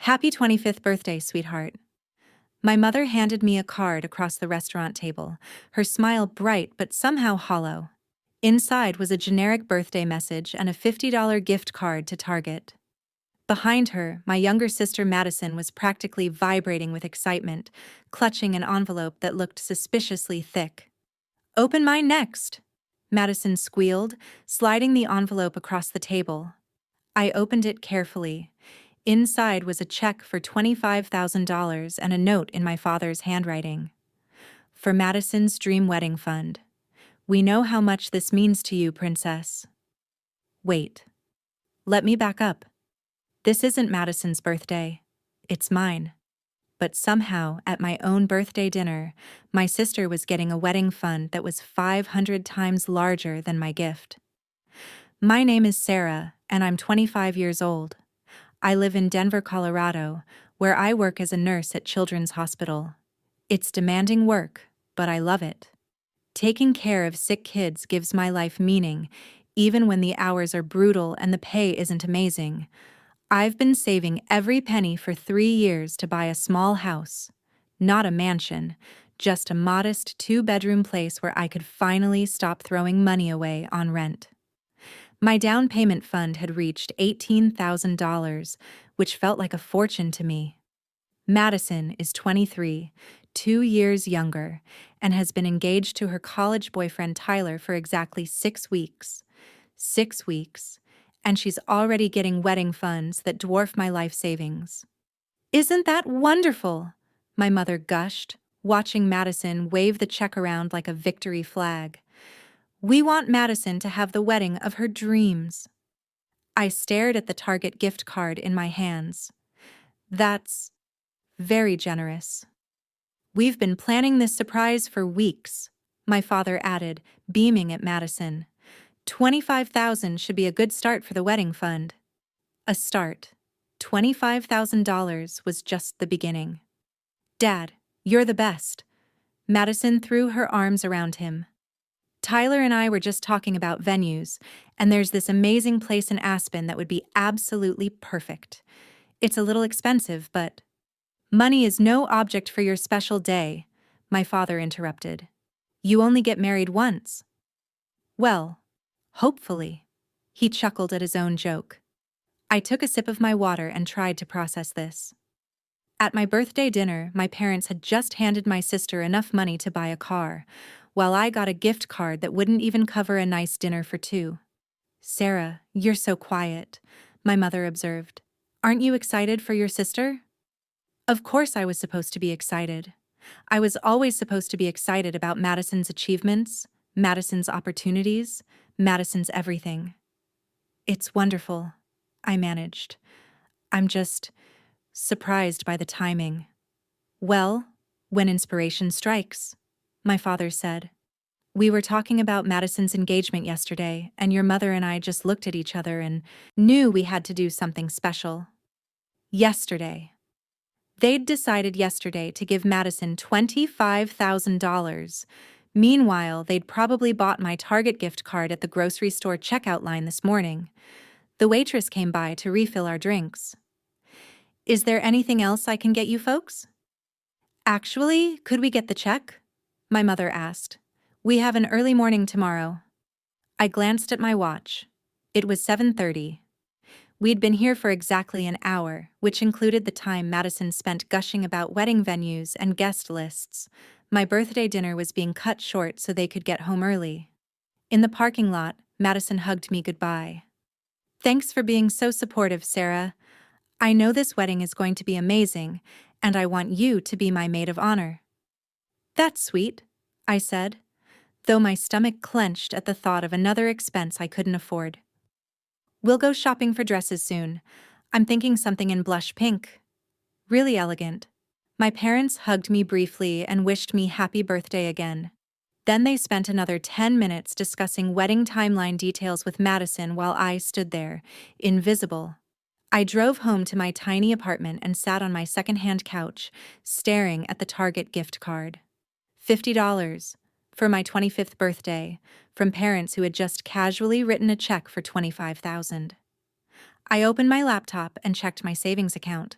Happy 25th birthday, sweetheart. My mother handed me a card across the restaurant table, her smile bright but somehow hollow. Inside was a generic birthday message and a $50 gift card to Target. Behind her, my younger sister Madison was practically vibrating with excitement, clutching an envelope that looked suspiciously thick. "Open mine next," Madison squealed, sliding the envelope across the table. I opened it carefully. Inside was a check for $25,000 and a note in my father's handwriting. "For Madison's Dream Wedding Fund. We know how much this means to you, Princess." Wait. Let me back up. This isn't Madison's birthday. It's mine. But somehow, at my own birthday dinner, my sister was getting a wedding fund that was 500 times larger than my gift. "My name is Sarah, and I'm 25 years old. I live in Denver, Colorado, where I work as a nurse at Children's Hospital. It's demanding work, but I love it. Taking care of sick kids gives my life meaning, even when the hours are brutal and the pay isn't amazing. I've been saving every penny for 3 years to buy a small house. Not a mansion, just a modest 2-bedroom place where I could finally stop throwing money away on rent." My down payment fund had reached $18,000, which felt like a fortune to me. Madison is 23, 2 years younger, and has been engaged to her college boyfriend Tyler for exactly 6 weeks. 6 weeks, and she's already getting wedding funds that dwarf my life savings. "Isn't that wonderful?" my mother gushed, watching Madison wave the check around like a victory flag. "We want Madison to have the wedding of her dreams." I stared at the Target gift card in my hands. "That's very generous." "We've been planning this surprise for weeks," my father added, beaming at Madison. "$25,000 should be a good start for the wedding fund." A start. $25,000 was just the beginning. "Dad, you're the best." Madison threw her arms around him. "Tyler and I were just talking about venues, and there's this amazing place in Aspen that would be absolutely perfect. It's a little expensive, but—" "Money is no object for your special day," my father interrupted. "You only get married once." "Well, hopefully." He chuckled at his own joke. I took a sip of my water and tried to process this. At my birthday dinner, my parents had just handed my sister enough money to buy a car, while I got a gift card that wouldn't even cover a nice dinner for two. "Sarah, you're so quiet," my mother observed. "Aren't you excited for your sister?" Of course I was supposed to be excited. I was always supposed to be excited about Madison's achievements, Madison's opportunities, Madison's everything. "It's wonderful," I managed. "I'm just surprised by the timing." "Well, when inspiration strikes," my father said. "We were talking about Madison's engagement yesterday, and your mother and I just looked at each other and knew we had to do something special." Yesterday. They'd decided yesterday to give Madison $25,000. Meanwhile, they'd probably bought my Target gift card at the grocery store checkout line this morning. The waitress came by to refill our drinks. "Is there anything else I can get you folks?" "Actually, could we get the check?" my mother asked. "We have an early morning tomorrow." I glanced at my watch. It was 7:30. We'd been here for exactly an hour, which included the time Madison spent gushing about wedding venues and guest lists. My birthday dinner was being cut short so they could get home early. In the parking lot, Madison hugged me goodbye. "Thanks for being so supportive, Sarah. I know this wedding is going to be amazing, and I want you to be my maid of honor." "That's sweet," I said, though my stomach clenched at the thought of another expense I couldn't afford. "We'll go shopping for dresses soon. I'm thinking something in blush pink. Really elegant." My parents hugged me briefly and wished me happy birthday again. Then they spent another 10 minutes discussing wedding timeline details with Madison while I stood there, invisible. I drove home to my tiny apartment and sat on my secondhand couch, staring at the Target gift card. $50 for my 25th birthday, from parents who had just casually written a check for $25,000. I opened my laptop and checked my savings account.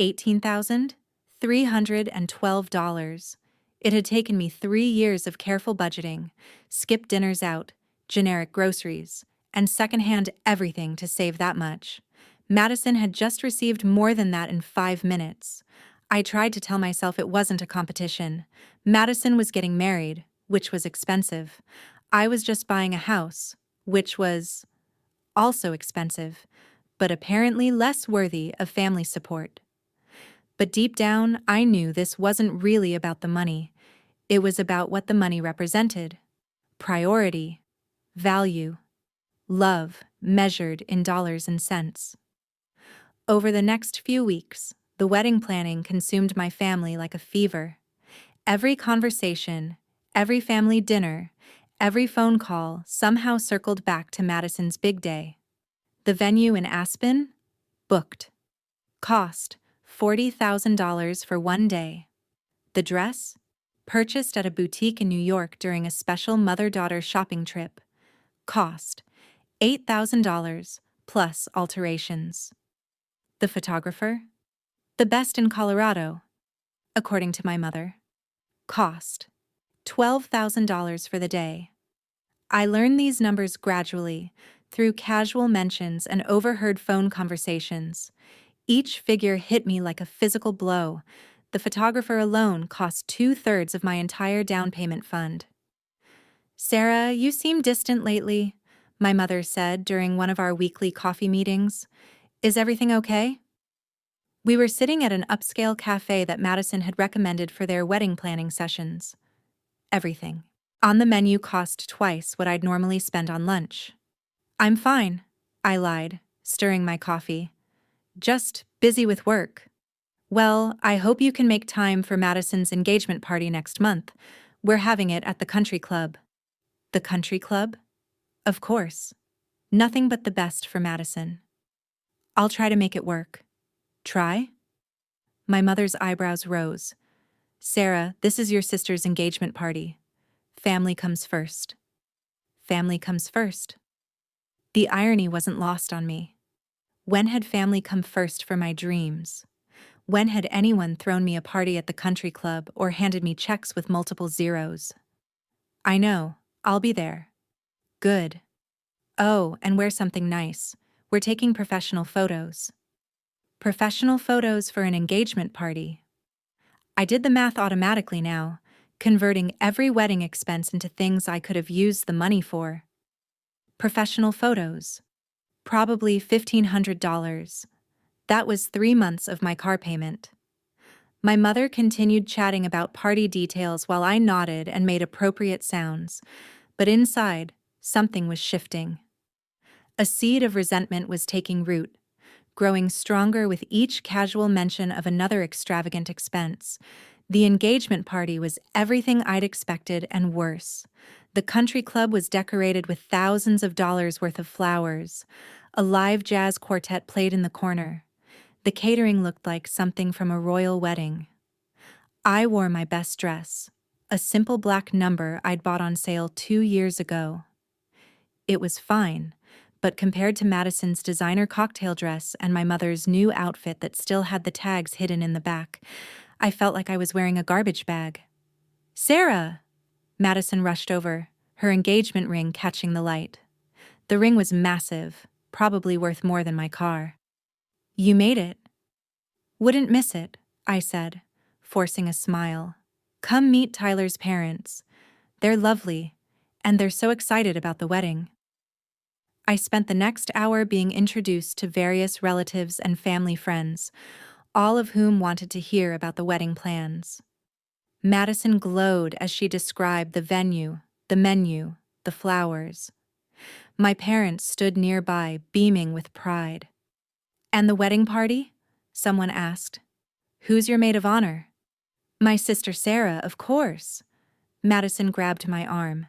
$18,312. It had taken me 3 years of careful budgeting, skipped dinners out, generic groceries, and secondhand everything to save that much. Madison had just received more than that in 5 minutes. I tried to tell myself it wasn't a competition. Madison was getting married, which was expensive. I was just buying a house, which was also expensive, but apparently less worthy of family support. But deep down, I knew this wasn't really about the money. It was about what the money represented. Priority, value, love measured in dollars and cents. Over the next few weeks, the wedding planning consumed my family like a fever. Every conversation, every family dinner, every phone call somehow circled back to Madison's big day. The venue in Aspen? Booked. Cost $40,000 for one day. The dress? Purchased at a boutique in New York during a special mother-daughter shopping trip. Cost $8,000 plus alterations. The photographer? The best in Colorado, according to my mother. Cost $12,000 for the day. I learned these numbers gradually, through casual mentions and overheard phone conversations. Each figure hit me like a physical blow. The photographer alone cost 2/3 of my entire down payment fund. "Sarah, you seem distant lately," my mother said during one of our weekly coffee meetings. "Is everything okay?" We were sitting at an upscale cafe that Madison had recommended for their wedding planning sessions. Everything. On the menu cost twice what I'd normally spend on lunch. "I'm fine," I lied, stirring my coffee. "Just busy with work." "Well, I hope you can make time for Madison's engagement party next month. We're having it at the country club." The country club? Of course. Nothing but the best for Madison. "I'll try to make it work." "Try?" My mother's eyebrows rose. "Sarah, this is your sister's engagement party. Family comes first." Family comes first. The irony wasn't lost on me. When had family come first for my dreams? When had anyone thrown me a party at the country club or handed me checks with multiple zeros? "I know. I'll be there." "Good. Oh, and wear something nice. We're taking professional photos." Professional photos for an engagement party. I did the math automatically now, converting every wedding expense into things I could have used the money for. Professional photos. Probably $1,500. That was 3 months of my car payment. My mother continued chatting about party details while I nodded and made appropriate sounds, but inside, something was shifting. A seed of resentment was taking root, growing stronger with each casual mention of another extravagant expense. The engagement party was everything I'd expected and worse. The country club was decorated with thousands of dollars worth of flowers. A live jazz quartet played in the corner. The catering looked like something from a royal wedding. I wore my best dress, a simple black number I'd bought on sale 2 years ago. It was fine, but compared to Madison's designer cocktail dress and my mother's new outfit that still had the tags hidden in the back, I felt like I was wearing a garbage bag. "Sarah!" Madison rushed over, her engagement ring catching the light. The ring was massive, probably worth more than my car. "You made it." "Wouldn't miss it," I said, forcing a smile. "Come meet Tyler's parents. They're lovely, and they're so excited about the wedding." I spent the next hour being introduced to various relatives and family friends, all of whom wanted to hear about the wedding plans. Madison glowed as she described the venue, the menu, the flowers. My parents stood nearby, beaming with pride. "And the wedding party?" someone asked. "Who's your maid of honor?" "My sister Sarah, of course." Madison grabbed my arm.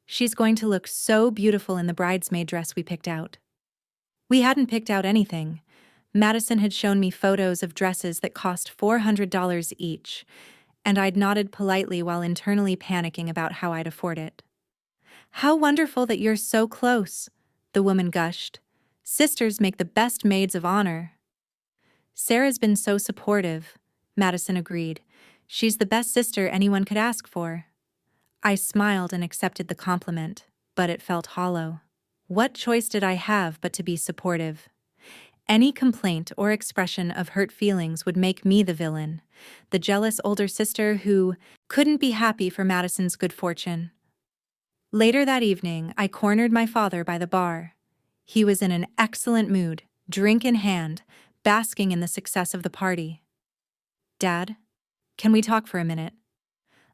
"She's going to look so beautiful in the bridesmaid dress we picked out." We hadn't picked out anything. Madison had shown me photos of dresses that cost $400 each, and I'd nodded politely while internally panicking about how I'd afford it. "How wonderful that you're so close," the woman gushed. "Sisters make the best maids of honor." Sarah's been so supportive, Madison agreed. She's the best sister anyone could ask for. I smiled and accepted the compliment, but it felt hollow. What choice did I have but to be supportive? Any complaint or expression of hurt feelings would make me the villain, the jealous older sister who couldn't be happy for Madison's good fortune. Later that evening, I cornered my father by the bar. He was in an excellent mood, drink in hand, basking in the success of the party. "Dad, can we talk for a minute?"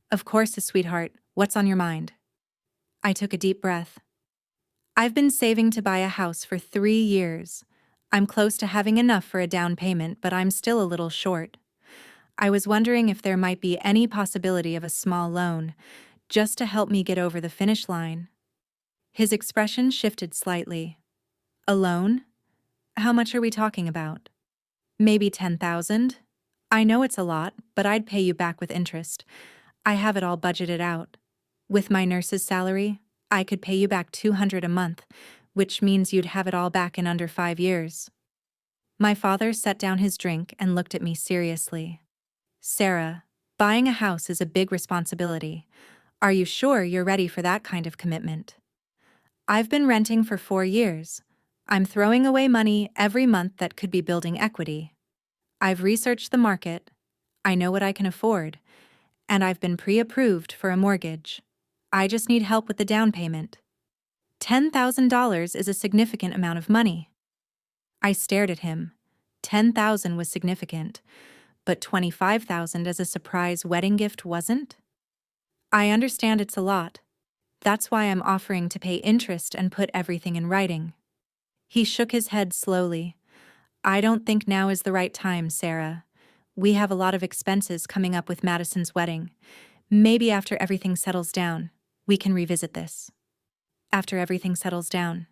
"Of course, sweetheart. What's on your mind?" I took a deep breath. "I've been saving to buy a house for 3 years. I'm close to having enough for a down payment, but I'm still a little short. I was wondering if there might be any possibility of a small loan, just to help me get over the finish line." His expression shifted slightly. "A loan? How much are we talking about?" "Maybe 10,000? I know it's a lot, but I'd pay you back with interest. I have it all budgeted out. With my nurse's salary, I could pay you back 200 a month, which means you'd have it all back in under 5 years." My father set down his drink and looked at me seriously. "Sarah, buying a house is a big responsibility. Are you sure you're ready for that kind of commitment?" "I've been renting for 4 years. I'm throwing away money every month that could be building equity. I've researched the market. I know what I can afford. And I've been pre-approved for a mortgage. I just need help with the down payment." $10,000 is a significant amount of money. I stared at him. 10,000 was significant, but 25,000 as a surprise wedding gift wasn't? "I understand it's a lot. That's why I'm offering to pay interest and put everything in writing." He shook his head slowly. "I don't think now is the right time, Sarah. We have a lot of expenses coming up with Madison's wedding. Maybe after everything settles down, we can revisit this." After everything settles down.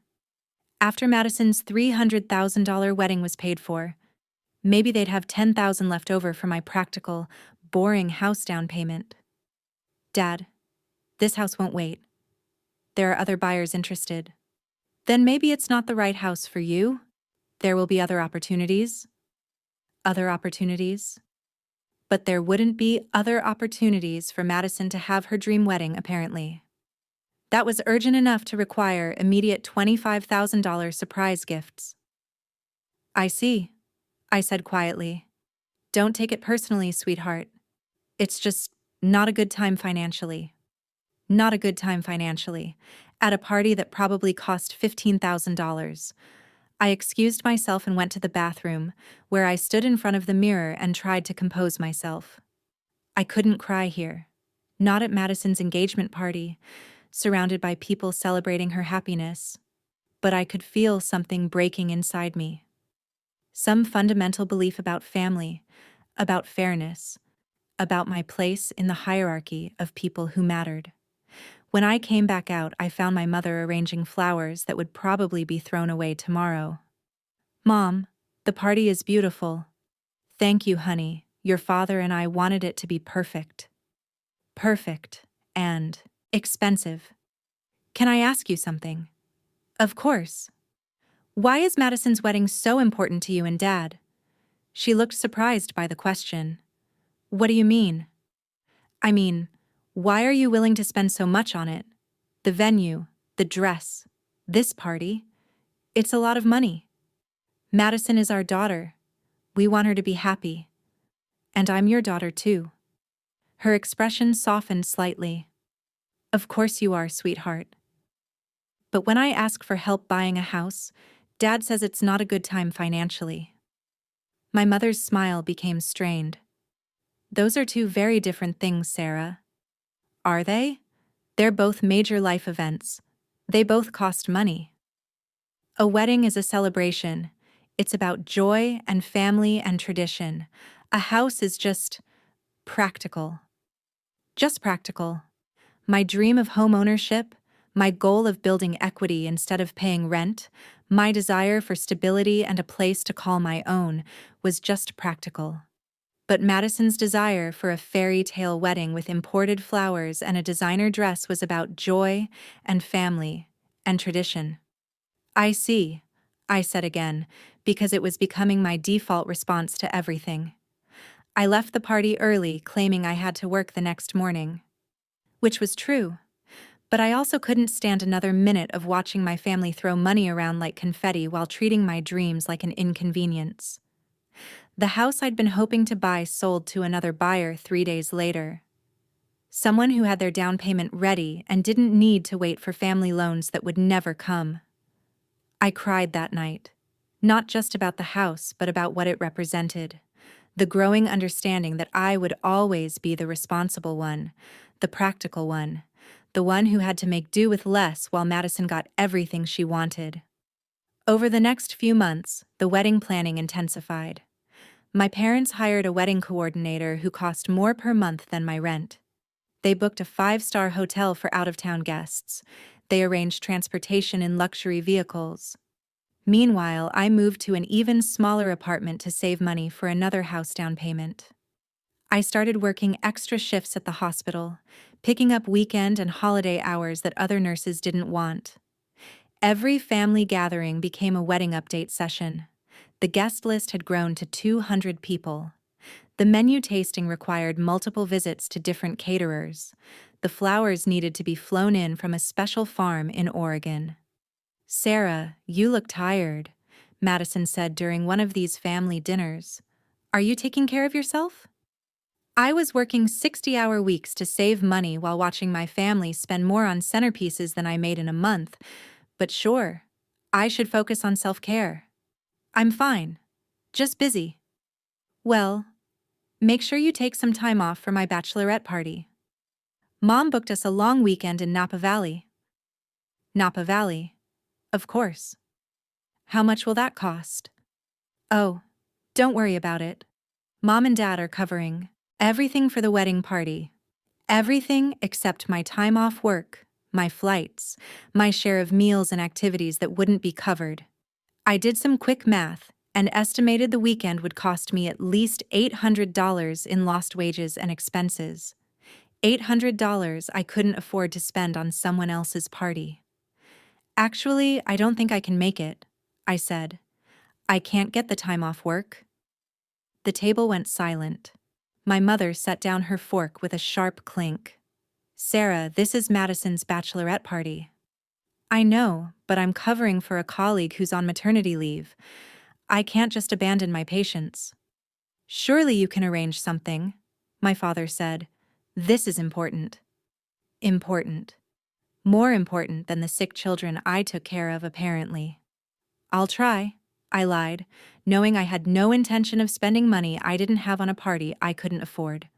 After Madison's $300,000 wedding was paid for, maybe they'd have 10,000 left over for my practical, boring house down payment. "Dad, this house won't wait. There are other buyers interested." "Then maybe it's not the right house for you? There will be other opportunities." "Other opportunities?" But there wouldn't be other opportunities for Madison to have her dream wedding, apparently. That was urgent enough to require immediate $25,000 surprise gifts. "I see," I said quietly. "Don't take it personally, sweetheart. It's just not a good time financially." Not a good time financially, at a party that probably cost $15,000. I excused myself and went to the bathroom, where I stood in front of the mirror and tried to compose myself. I couldn't cry here. Not at Madison's engagement party, surrounded by people celebrating her happiness. But I could feel something breaking inside me. Some fundamental belief about family, about fairness, about my place in the hierarchy of people who mattered. When I came back out, I found my mother arranging flowers that would probably be thrown away tomorrow. "Mom, the party is beautiful." "Thank you, honey. Your father and I wanted it to be perfect." Perfect and expensive. "Can I ask you something?" "Of course." "Why is Madison's wedding so important to you and Dad?" She looked surprised by the question. "What do you mean?" "I mean, why are you willing to spend so much on it? The venue, the dress, this party. It's a lot of money. Madison is our daughter. We want her to be happy. And I'm your daughter too." Her expression softened slightly. "Of course you are, sweetheart. But when I ask for help buying a house, Dad says it's not a good time financially." My mother's smile became strained. "Those are two very different things, Sarah." "Are they?" "They're both major life events. They both cost money. A wedding is a celebration. It's about joy and family and tradition. A house is just practical. Just practical. My dream of home ownership, my goal of building equity instead of paying rent, my desire for stability and a place to call my own was just practical. But Madison's desire for a fairy tale wedding with imported flowers and a designer dress was about joy and family and tradition." "I see," I said again, because it was becoming my default response to everything. I left the party early, claiming I had to work the next morning. Which was true. But I also couldn't stand another minute of watching my family throw money around like confetti while treating my dreams like an inconvenience. The house I'd been hoping to buy sold to another buyer 3 days later. Someone who had their down payment ready and didn't need to wait for family loans that would never come. I cried that night. Not just about the house, but about what it represented. The growing understanding that I would always be the responsible one, the practical one, the one who had to make do with less while Madison got everything she wanted. Over the next few months, the wedding planning intensified. My parents hired a wedding coordinator who cost more per month than my rent. They booked a 5-star hotel for out-of-town guests. They arranged transportation in luxury vehicles. Meanwhile, I moved to an even smaller apartment to save money for another house down payment. I started working extra shifts at the hospital, picking up weekend and holiday hours that other nurses didn't want. Every family gathering became a wedding update session. The guest list had grown to 200 people. The menu tasting required multiple visits to different caterers. The flowers needed to be flown in from a special farm in Oregon. "Sarah, you look tired," Madison said during one of these family dinners. "Are you taking care of yourself?" I was working 60-hour weeks to save money while watching my family spend more on centerpieces than I made in a month, but sure, I should focus on self-care. "I'm fine. Just busy." "Well, make sure you take some time off for my bachelorette party. Mom booked us a long weekend in Napa Valley." "Napa Valley? Of course. How much will that cost?" "Oh, don't worry about it. Mom and Dad are covering everything for the wedding party. Everything except my time off work, my flights, my share of meals and activities that wouldn't be covered." I did some quick math and estimated the weekend would cost me at least $800 in lost wages and expenses. $800 I couldn't afford to spend on someone else's party. "Actually, I don't think I can make it," I said. "I can't get the time off work." The table went silent. My mother set down her fork with a sharp clink. "Sarah, this is Madison's bachelorette party." "I know, but I'm covering for a colleague who's on maternity leave. I can't just abandon my patients." "Surely you can arrange something," my father said. "This is important." Important. More important than the sick children I took care of, apparently. "I'll try," I lied, knowing I had no intention of spending money I didn't have on a party I couldn't afford.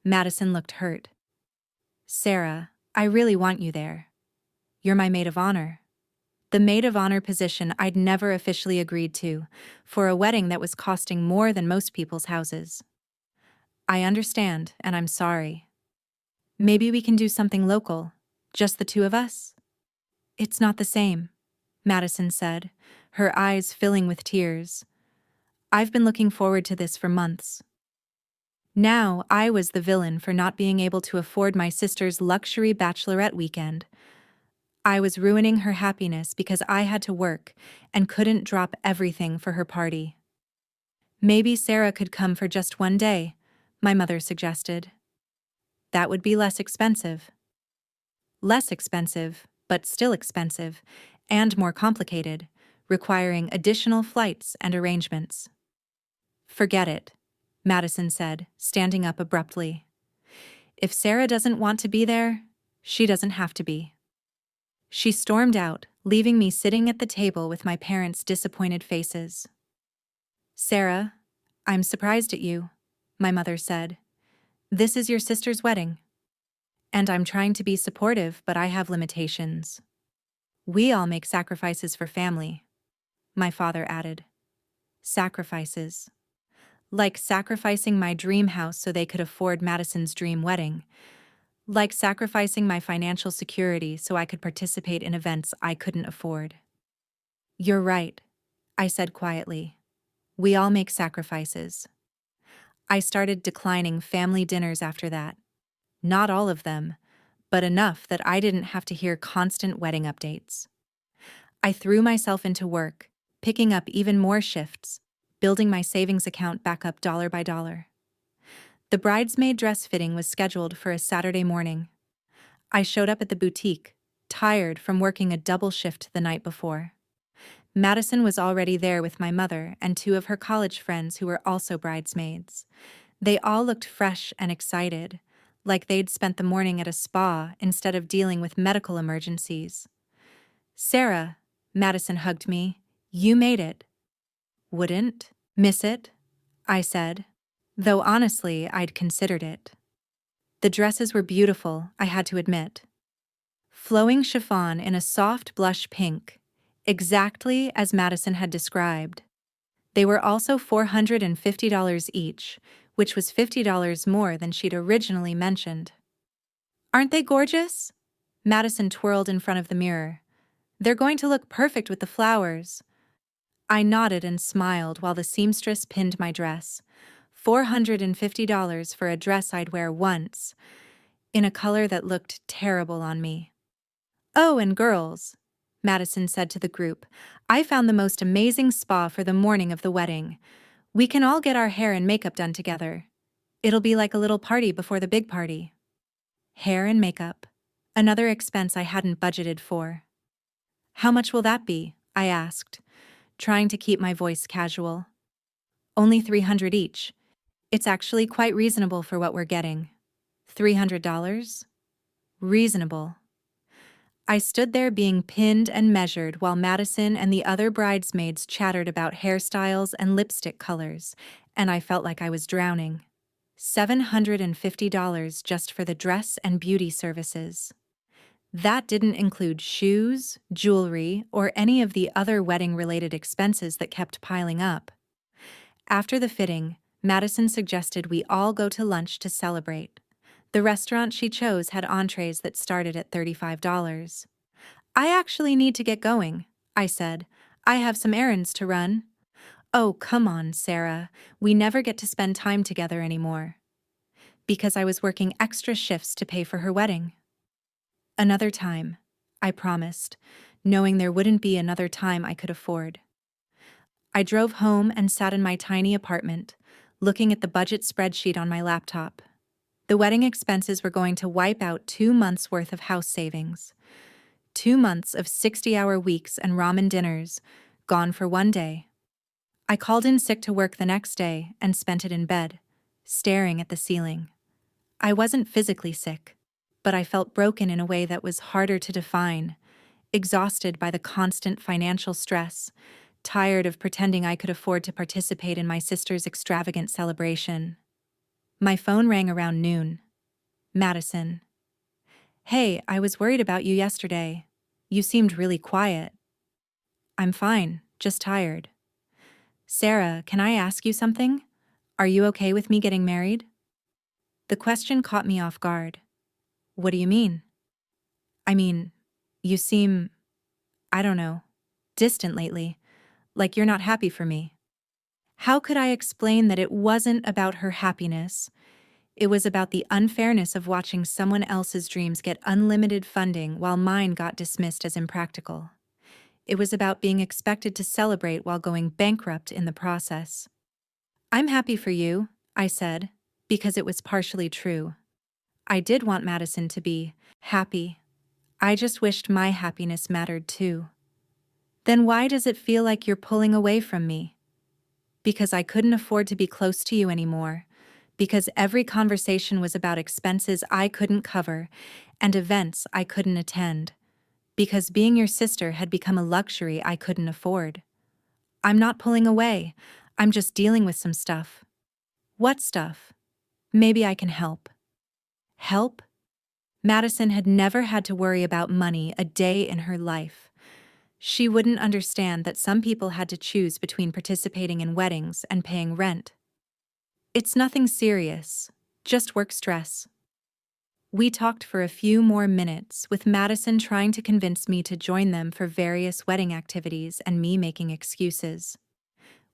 Madison looked hurt. "Sarah, I really want you there. You're my maid of honor." The maid of honor position I'd never officially agreed to, for a wedding that was costing more than most people's houses. "I understand, and I'm sorry. Maybe we can do something local, just the two of us?" "It's not the same," Madison said, her eyes filling with tears. "I've been looking forward to this for months." Now I was the villain for not being able to afford my sister's luxury bachelorette weekend. I was ruining her happiness because I had to work and couldn't drop everything for her party. "Maybe Sarah could come for just one day," my mother suggested. "That would be less expensive." Less expensive, but still expensive, and more complicated, requiring additional flights and arrangements. "Forget it," Madison said, standing up abruptly. "If Sarah doesn't want to be there, she doesn't have to be." She stormed out, leaving me sitting at the table with my parents' disappointed faces. "Sarah, I'm surprised at you," my mother said. "This is your sister's wedding. And I'm trying to be supportive, but I have limitations." "We all make sacrifices for family," my father added. Sacrifices. Like sacrificing my dream house so they could afford Madison's dream wedding. Like sacrificing my financial security so I could participate in events I couldn't afford. "You're right," I said quietly. "We all make sacrifices." I started declining family dinners after that. Not all of them, but enough that I didn't have to hear constant wedding updates. I threw myself into work, picking up even more shifts, building my savings account back up dollar by dollar. The bridesmaid dress fitting was scheduled for a Saturday morning. I showed up at the boutique, tired from working a double shift the night before. Madison was already there with my mother and two of her college friends who were also bridesmaids. They all looked fresh and excited, like they'd spent the morning at a spa instead of dealing with medical emergencies. "Sarah," Madison hugged me, "you made it." "Wouldn't miss it," I said, though honestly I'd considered it. The dresses were beautiful, I had to admit. Flowing chiffon in a soft blush pink, exactly as Madison had described. They were also $450 each, which was $50 more than she'd originally mentioned. "Aren't they gorgeous?" Madison twirled in front of the mirror. "They're going to look perfect with the flowers." I nodded and smiled while the seamstress pinned my dress. $450 for a dress I'd wear once, in a color that looked terrible on me. "Oh, and girls," Madison said to the group, "I found the most amazing spa for the morning of the wedding. We can all get our hair and makeup done together. It'll be like a little party before the big party." Hair and makeup. Another expense I hadn't budgeted for. "How much will that be?" I asked, trying to keep my voice casual. "Only $300 each. It's actually quite reasonable for what we're getting." $300? Reasonable. I stood there being pinned and measured while Madison and the other bridesmaids chattered about hairstyles and lipstick colors, and I felt like I was drowning. $750 just for the dress and beauty services. That didn't include shoes, jewelry, or any of the other wedding-related expenses that kept piling up. After the fitting, Madison suggested we all go to lunch to celebrate. The restaurant she chose had entrees that started at $35. "I actually need to get going," I said. "I have some errands to run." "Oh, come on, Sarah. We never get to spend time together anymore." "Because I was working extra shifts to pay for her wedding." "Another time," I promised, knowing there wouldn't be another time I could afford. I drove home and sat in my tiny apartment, looking at the budget spreadsheet on my laptop. The wedding expenses were going to wipe out 2 months' worth of house savings. 2 months of 60-hour weeks and ramen dinners, gone for one day. I called in sick to work the next day and spent it in bed, staring at the ceiling. I wasn't physically sick, but I felt broken in a way that was harder to define, exhausted by the constant financial stress, tired of pretending I could afford to participate in my sister's extravagant celebration. My phone rang around noon. Madison. "Hey, I was worried about you yesterday. You seemed really quiet." "I'm fine, just tired." "Sarah, can I ask you something? Are you okay with me getting married?" The question caught me off guard. "What do you mean?" "I mean, you seem, I don't know, distant lately, like you're not happy for me." How could I explain that it wasn't about her happiness? It was about the unfairness of watching someone else's dreams get unlimited funding while mine got dismissed as impractical. It was about being expected to celebrate while going bankrupt in the process. "I'm happy for you," I said, because it was partially true. I did want Madison to be happy. I just wished my happiness mattered too. "Then why does it feel like you're pulling away from me?" "Because I couldn't afford to be close to you anymore. Because every conversation was about expenses I couldn't cover and events I couldn't attend. Because being your sister had become a luxury I couldn't afford." "I'm not pulling away. I'm just dealing with some stuff." "What stuff?" "Maybe I can help." Help? Madison had never had to worry about money a day in her life. She wouldn't understand that some people had to choose between participating in weddings and paying rent. "It's nothing serious, just work stress." We talked for a few more minutes, with Madison trying to convince me to join them for various wedding activities and me making excuses.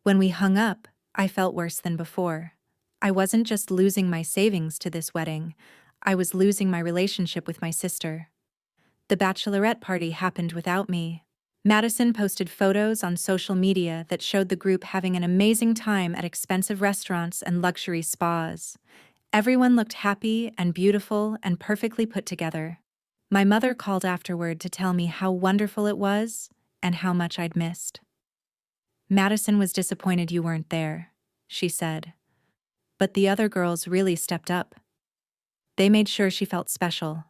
When we hung up, I felt worse than before. I wasn't just losing my savings to this wedding, I was losing my relationship with my sister. The bachelorette party happened without me. Madison posted photos on social media that showed the group having an amazing time at expensive restaurants and luxury spas. Everyone looked happy and beautiful and perfectly put together. My mother called afterward to tell me how wonderful it was and how much I'd missed. Madison was disappointed you weren't there, she said. But the other girls really stepped up. They made sure she felt special.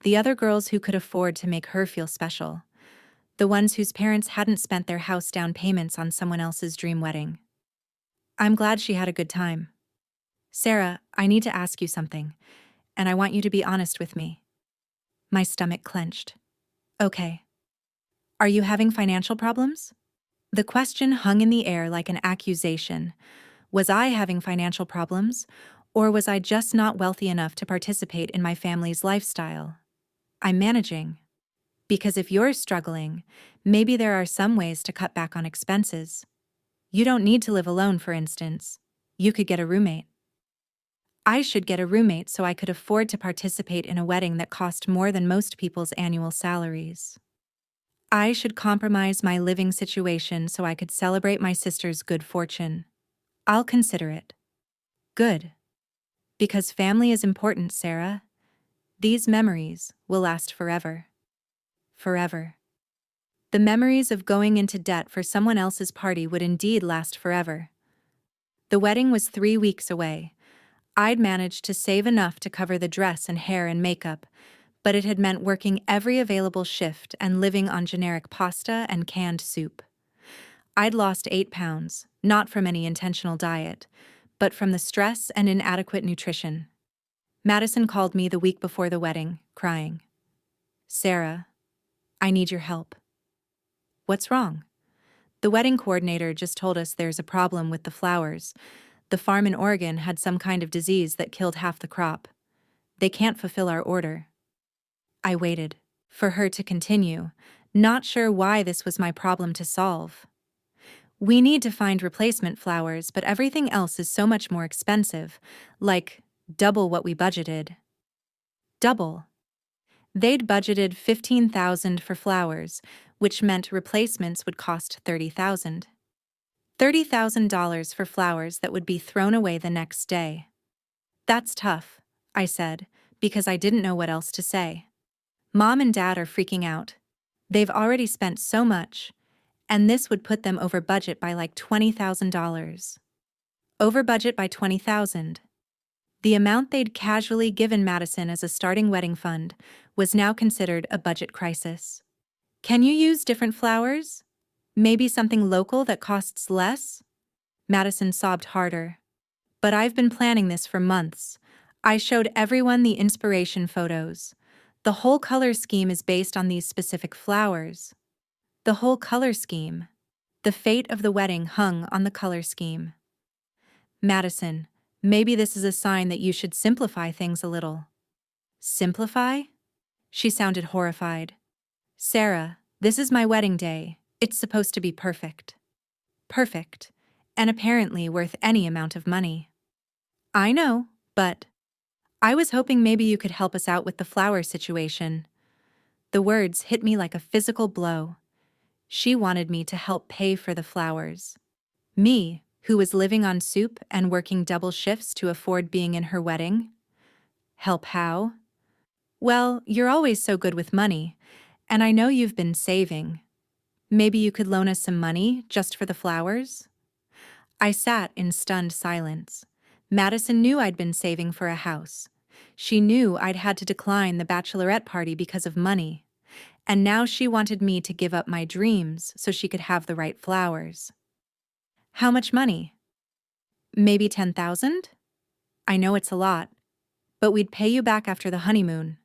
The other girls who could afford to make her feel special. The ones whose parents hadn't spent their house down payments on someone else's dream wedding. I'm glad she had a good time. Sarah, I need to ask you something, and I want you to be honest with me. My stomach clenched. Okay. Are you having financial problems? The question hung in the air like an accusation. Was I having financial problems, or was I just not wealthy enough to participate in my family's lifestyle? I'm managing. Because if you're struggling, maybe there are some ways to cut back on expenses. You don't need to live alone, for instance. You could get a roommate. I should get a roommate so I could afford to participate in a wedding that cost more than most people's annual salaries. I should compromise my living situation so I could celebrate my sister's good fortune. I'll consider it. Good. Because family is important, Sarah. These memories will last forever. Forever. The memories of going into debt for someone else's party would indeed last forever. The wedding was 3 weeks away. I'd managed to save enough to cover the dress and hair and makeup, but it had meant working every available shift and living on generic pasta and canned soup. I'd lost 8 pounds, not from any intentional diet, but from the stress and inadequate nutrition. Madison called me the week before the wedding, crying. Sarah, I need your help. What's wrong? The wedding coordinator just told us there's a problem with the flowers. The farm in Oregon had some kind of disease that killed half the crop. They can't fulfill our order. I waited for her to continue, not sure why this was my problem to solve. We need to find replacement flowers, but everything else is so much more expensive, like double what we budgeted. Double. They'd budgeted $15,000 for flowers, which meant replacements would cost $30,000. $30,000 for flowers that would be thrown away the next day. That's tough, I said, because I didn't know what else to say. Mom and Dad are freaking out. They've already spent so much, and this would put them over budget by like $20,000. Over budget by $20,000. The amount they'd casually given Madison as a starting wedding fund was now considered a budget crisis. Can you use different flowers? Maybe something local that costs less? Madison sobbed harder. But I've been planning this for months. I showed everyone the inspiration photos. The whole color scheme is based on these specific flowers. The whole color scheme. The fate of the wedding hung on the color scheme. Madison, maybe this is a sign that you should simplify things a little. Simplify? She sounded horrified. Sarah, this is my wedding day. It's supposed to be perfect. Perfect. And apparently worth any amount of money. I know, but I was hoping maybe you could help us out with the flower situation. The words hit me like a physical blow. She wanted me to help pay for the flowers. Me, who was living on soup and working double shifts to afford being in her wedding? Help how? Well, you're always so good with money, and I know you've been saving. Maybe you could loan us some money just for the flowers? I sat in stunned silence. Madison knew I'd been saving for a house. She knew I'd had to decline the bachelorette party because of money. And now she wanted me to give up my dreams so she could have the right flowers. How much money? Maybe $10,000? I know it's a lot, but we'd pay you back after the honeymoon.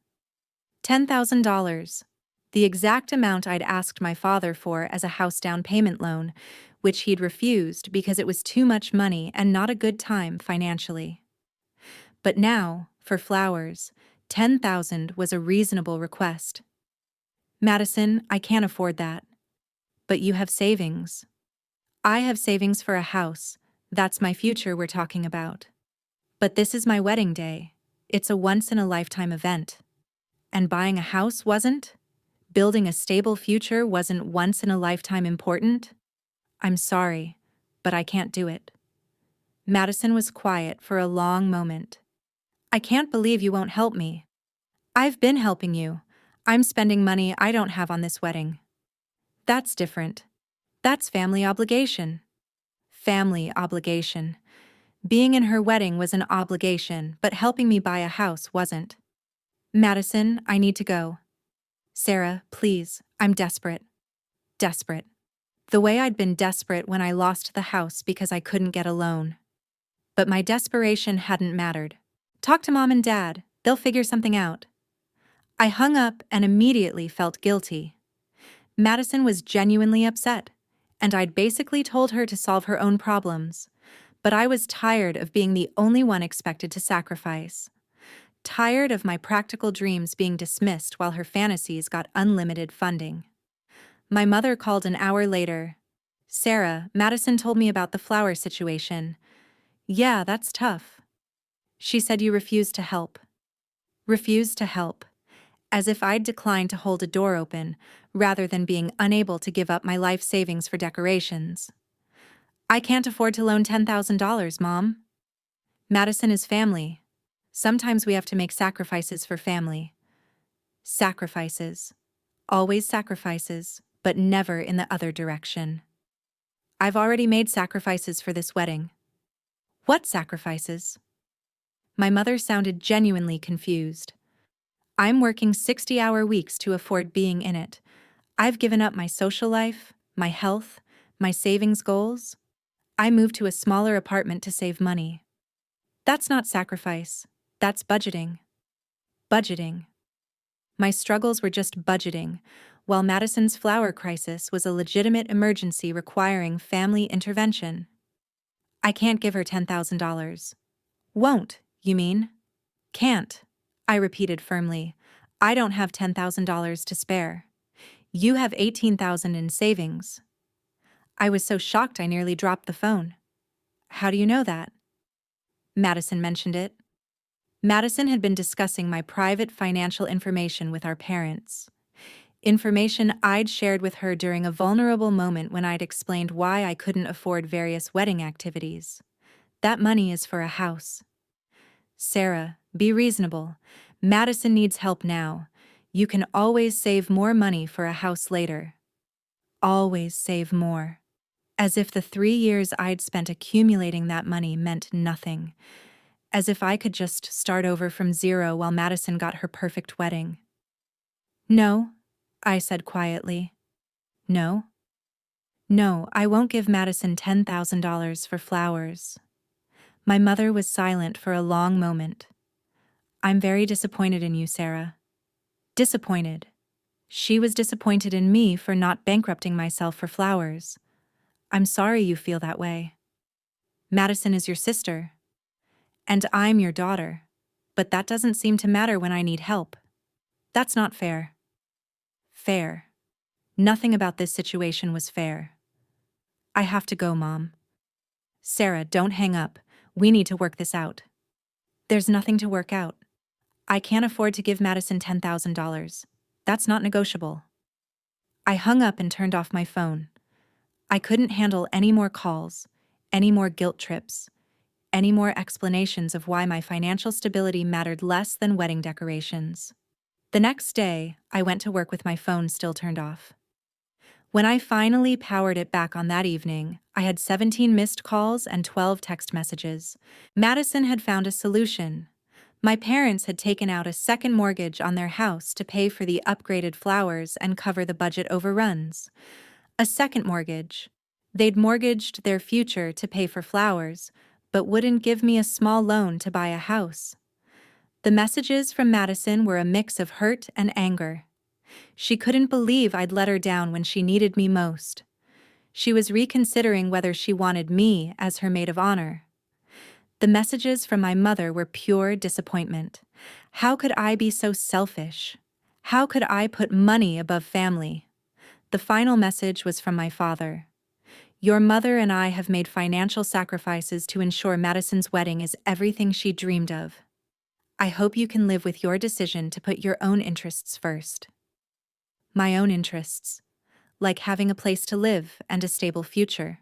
$10,000. The exact amount I'd asked my father for as a house down payment loan, which he'd refused because it was too much money and not a good time financially. But now, for flowers, $10,000 was a reasonable request. Madison, I can't afford that. But you have savings. I have savings for a house. That's my future we're talking about. But this is my wedding day. It's a once-in-a-lifetime event. And buying a house wasn't? Building a stable future wasn't once in a lifetime important? I'm sorry, but I can't do it. Madison was quiet for a long moment. I can't believe you won't help me. I've been helping you. I'm spending money I don't have on this wedding. That's different. That's family obligation. Family obligation. Being in her wedding was an obligation, but helping me buy a house wasn't. Madison, I need to go. Sarah, please, I'm desperate. Desperate. The way I'd been desperate when I lost the house because I couldn't get a loan. But my desperation hadn't mattered. Talk to Mom and Dad, they'll figure something out. I hung up and immediately felt guilty. Madison was genuinely upset, and I'd basically told her to solve her own problems. But I was tired of being the only one expected to sacrifice. Tired of my practical dreams being dismissed while her fantasies got unlimited funding. My mother called an hour later. Sarah, Madison told me about the flower situation. Yeah, that's tough. She said you refused to help. Refused to help. As if I'd declined to hold a door open, rather than being unable to give up my life savings for decorations. I can't afford to loan $10,000, Mom. Madison is family. Sometimes we have to make sacrifices for family. Sacrifices. Always sacrifices, but never in the other direction. I've already made sacrifices for this wedding. What sacrifices? My mother sounded genuinely confused. I'm working 60-hour weeks to afford being in it. I've given up my social life, my health, my savings goals. I moved to a smaller apartment to save money. That's not sacrifice. That's budgeting. Budgeting. My struggles were just budgeting, while Madison's flower crisis was a legitimate emergency requiring family intervention. I can't give her $10,000. Won't, you mean? Can't, I repeated firmly. I don't have $10,000 to spare. You have $18,000 in savings. I was so shocked I nearly dropped the phone. How do you know that? Madison mentioned it. Madison had been discussing my private financial information with our parents. Information I'd shared with her during a vulnerable moment when I'd explained why I couldn't afford various wedding activities. That money is for a house. Sarah, be reasonable. Madison needs help now. You can always save more money for a house later. Always save more. As if the 3 years I'd spent accumulating that money meant nothing. As if I could just start over from zero while Madison got her perfect wedding. No, I said quietly. No? No, I won't give Madison $10,000 for flowers. My mother was silent for a long moment. I'm very disappointed in you, Sarah. Disappointed. She was disappointed in me for not bankrupting myself for flowers. I'm sorry you feel that way. Madison is your sister. And I'm your daughter. But that doesn't seem to matter when I need help. That's not fair. Fair. Nothing about this situation was fair. I have to go, Mom. Sarah, don't hang up. We need to work this out. There's nothing to work out. I can't afford to give Madison $10,000. That's not negotiable. I hung up and turned off my phone. I couldn't handle any more calls, any more guilt trips, any more explanations of why my financial stability mattered less than wedding decorations. The next day, I went to work with my phone still turned off. When I finally powered it back on that evening, I had 17 missed calls and 12 text messages. Madison had found a solution. My parents had taken out a second mortgage on their house to pay for the upgraded flowers and cover the budget overruns. A second mortgage. They'd mortgaged their future to pay for flowers, but wouldn't give me a small loan to buy a house. The messages from Madison were a mix of hurt and anger. She couldn't believe I'd let her down when she needed me most. She was reconsidering whether she wanted me as her maid of honor. The messages from my mother were pure disappointment. How could I be so selfish? How could I put money above family? The final message was from my father. Your mother and I have made financial sacrifices to ensure Madison's wedding is everything she dreamed of. I hope you can live with your decision to put your own interests first. my own interests, like having a place to live and a stable future.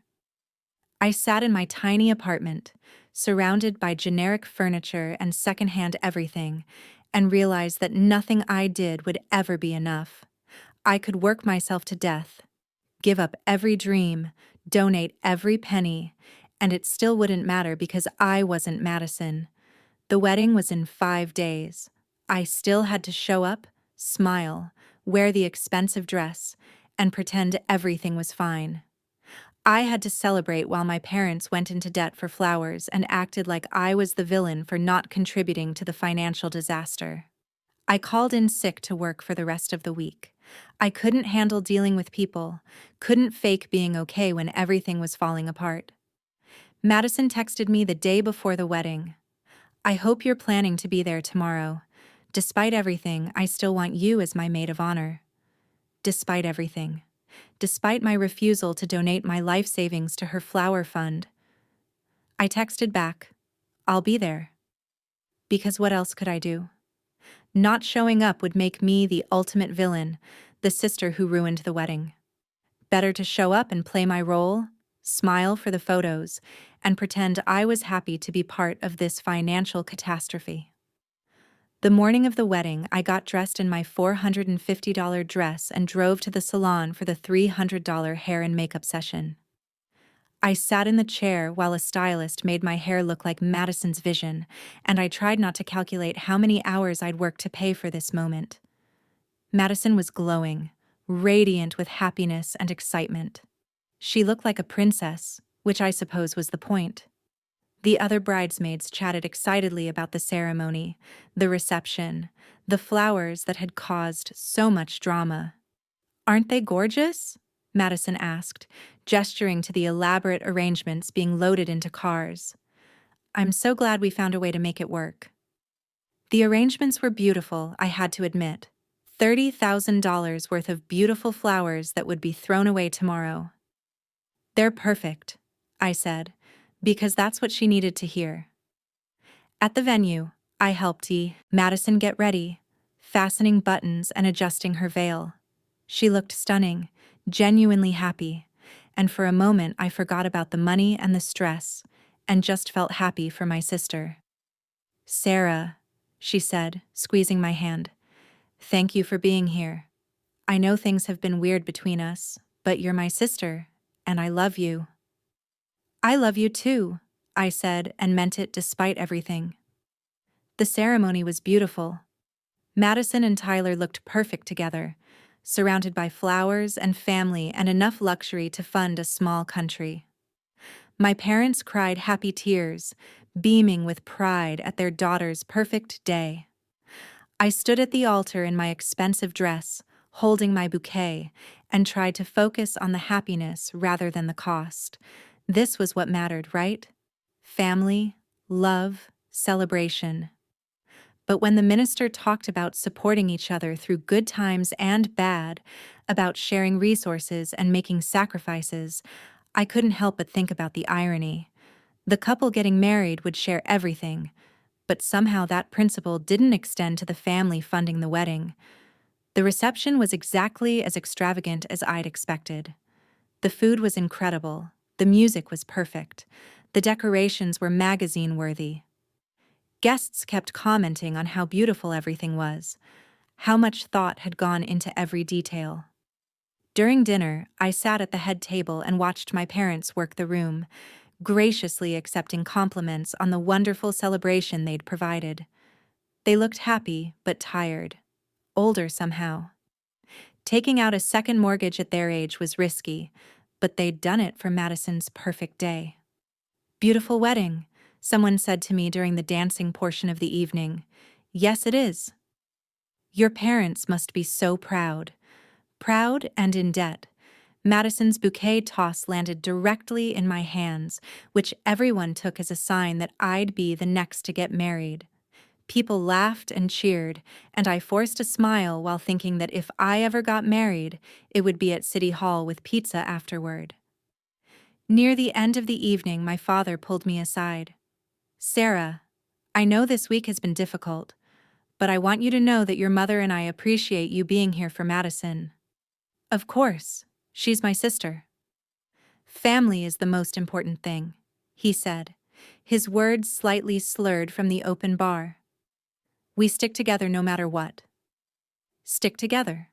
I sat in my tiny apartment, surrounded by generic furniture and secondhand everything, and realized that nothing I did would ever be enough. I could work myself to death, give up every dream, donate every penny, and it still wouldn't matter because I wasn't Madison. The wedding was in 5 days. I still had to show up, smile, wear the expensive dress, and pretend everything was fine. I had to celebrate while my parents went into debt for flowers and acted like I was the villain for not contributing to the financial disaster. I called in sick to work for the rest of the week. I couldn't handle dealing with people, couldn't fake being okay when everything was falling apart. Madison texted me the day before the wedding. I hope you're planning to be there tomorrow. Despite everything, I still want you as my maid of honor. Despite everything. Despite my refusal to donate my life savings to her flower fund. I texted back, I'll be there. Because what else could I do? Not showing up would make me the ultimate villain, the sister who ruined the wedding. Better to show up and play my role, smile for the photos, and pretend I was happy to be part of this financial catastrophe. The morning of the wedding, I got dressed in my $450 dress and drove to the salon for the $300 hair and makeup session. I sat in the chair while a stylist made my hair look like Madison's vision, and I tried not to calculate how many hours I'd worked to pay for this moment. Madison was glowing, radiant with happiness and excitement. She looked like a princess, which I suppose was the point. The other bridesmaids chatted excitedly about the ceremony, the reception, the flowers that had caused so much drama. "Aren't they gorgeous?" Madison asked, gesturing to the elaborate arrangements being loaded into cars. "I'm so glad we found a way to make it work." The arrangements were beautiful, I had to admit. $30,000 worth of beautiful flowers that would be thrown away tomorrow. "They're perfect," I said, because that's what she needed to hear. At the venue, I helped Madison get ready, fastening buttons and adjusting her veil. She looked stunning, genuinely happy, and for a moment I forgot about the money and the stress, and just felt happy for my sister. "Sarah," she said, squeezing my hand, "thank you for being here. I know things have been weird between us, but you're my sister, and I love you." "I love you too," I said, and meant it despite everything. The ceremony was beautiful. Madison and Tyler looked perfect together, surrounded by flowers and family and enough luxury to fund a small country. My parents cried happy tears, beaming with pride at their daughter's perfect day. I stood at the altar in my expensive dress, holding my bouquet, and tried to focus on the happiness rather than the cost. This was what mattered, right? Family, love, celebration. But when the minister talked about supporting each other through good times and bad, about sharing resources and making sacrifices, I couldn't help but think about the irony. The couple getting married would share everything, but somehow that principle didn't extend to the family funding the wedding. The reception was exactly as extravagant as I'd expected. The food was incredible. The music was perfect. The decorations were magazine-worthy. Guests kept commenting on how beautiful everything was, how much thought had gone into every detail. During dinner, I sat at the head table and watched my parents work the room, graciously accepting compliments on the wonderful celebration they'd provided. They looked happy, but tired. Older somehow. Taking out a second mortgage at their age was risky, but they'd done it for Madison's perfect day. "Beautiful wedding," someone said to me during the dancing portion of the evening. "Yes, it is." "Your parents must be so proud." Proud and in debt. Madison's bouquet toss landed directly in my hands, which everyone took as a sign that I'd be the next to get married. People laughed and cheered, and I forced a smile while thinking that if I ever got married, it would be at City Hall with pizza afterward. Near the end of the evening, my father pulled me aside. "Sarah, I know this week has been difficult, but I want you to know that your mother and I appreciate you being here for Madison." Of course, she's my sister. Family is the most important thing, he said, his words slightly slurred from the open bar. We stick together no matter what. Stick together.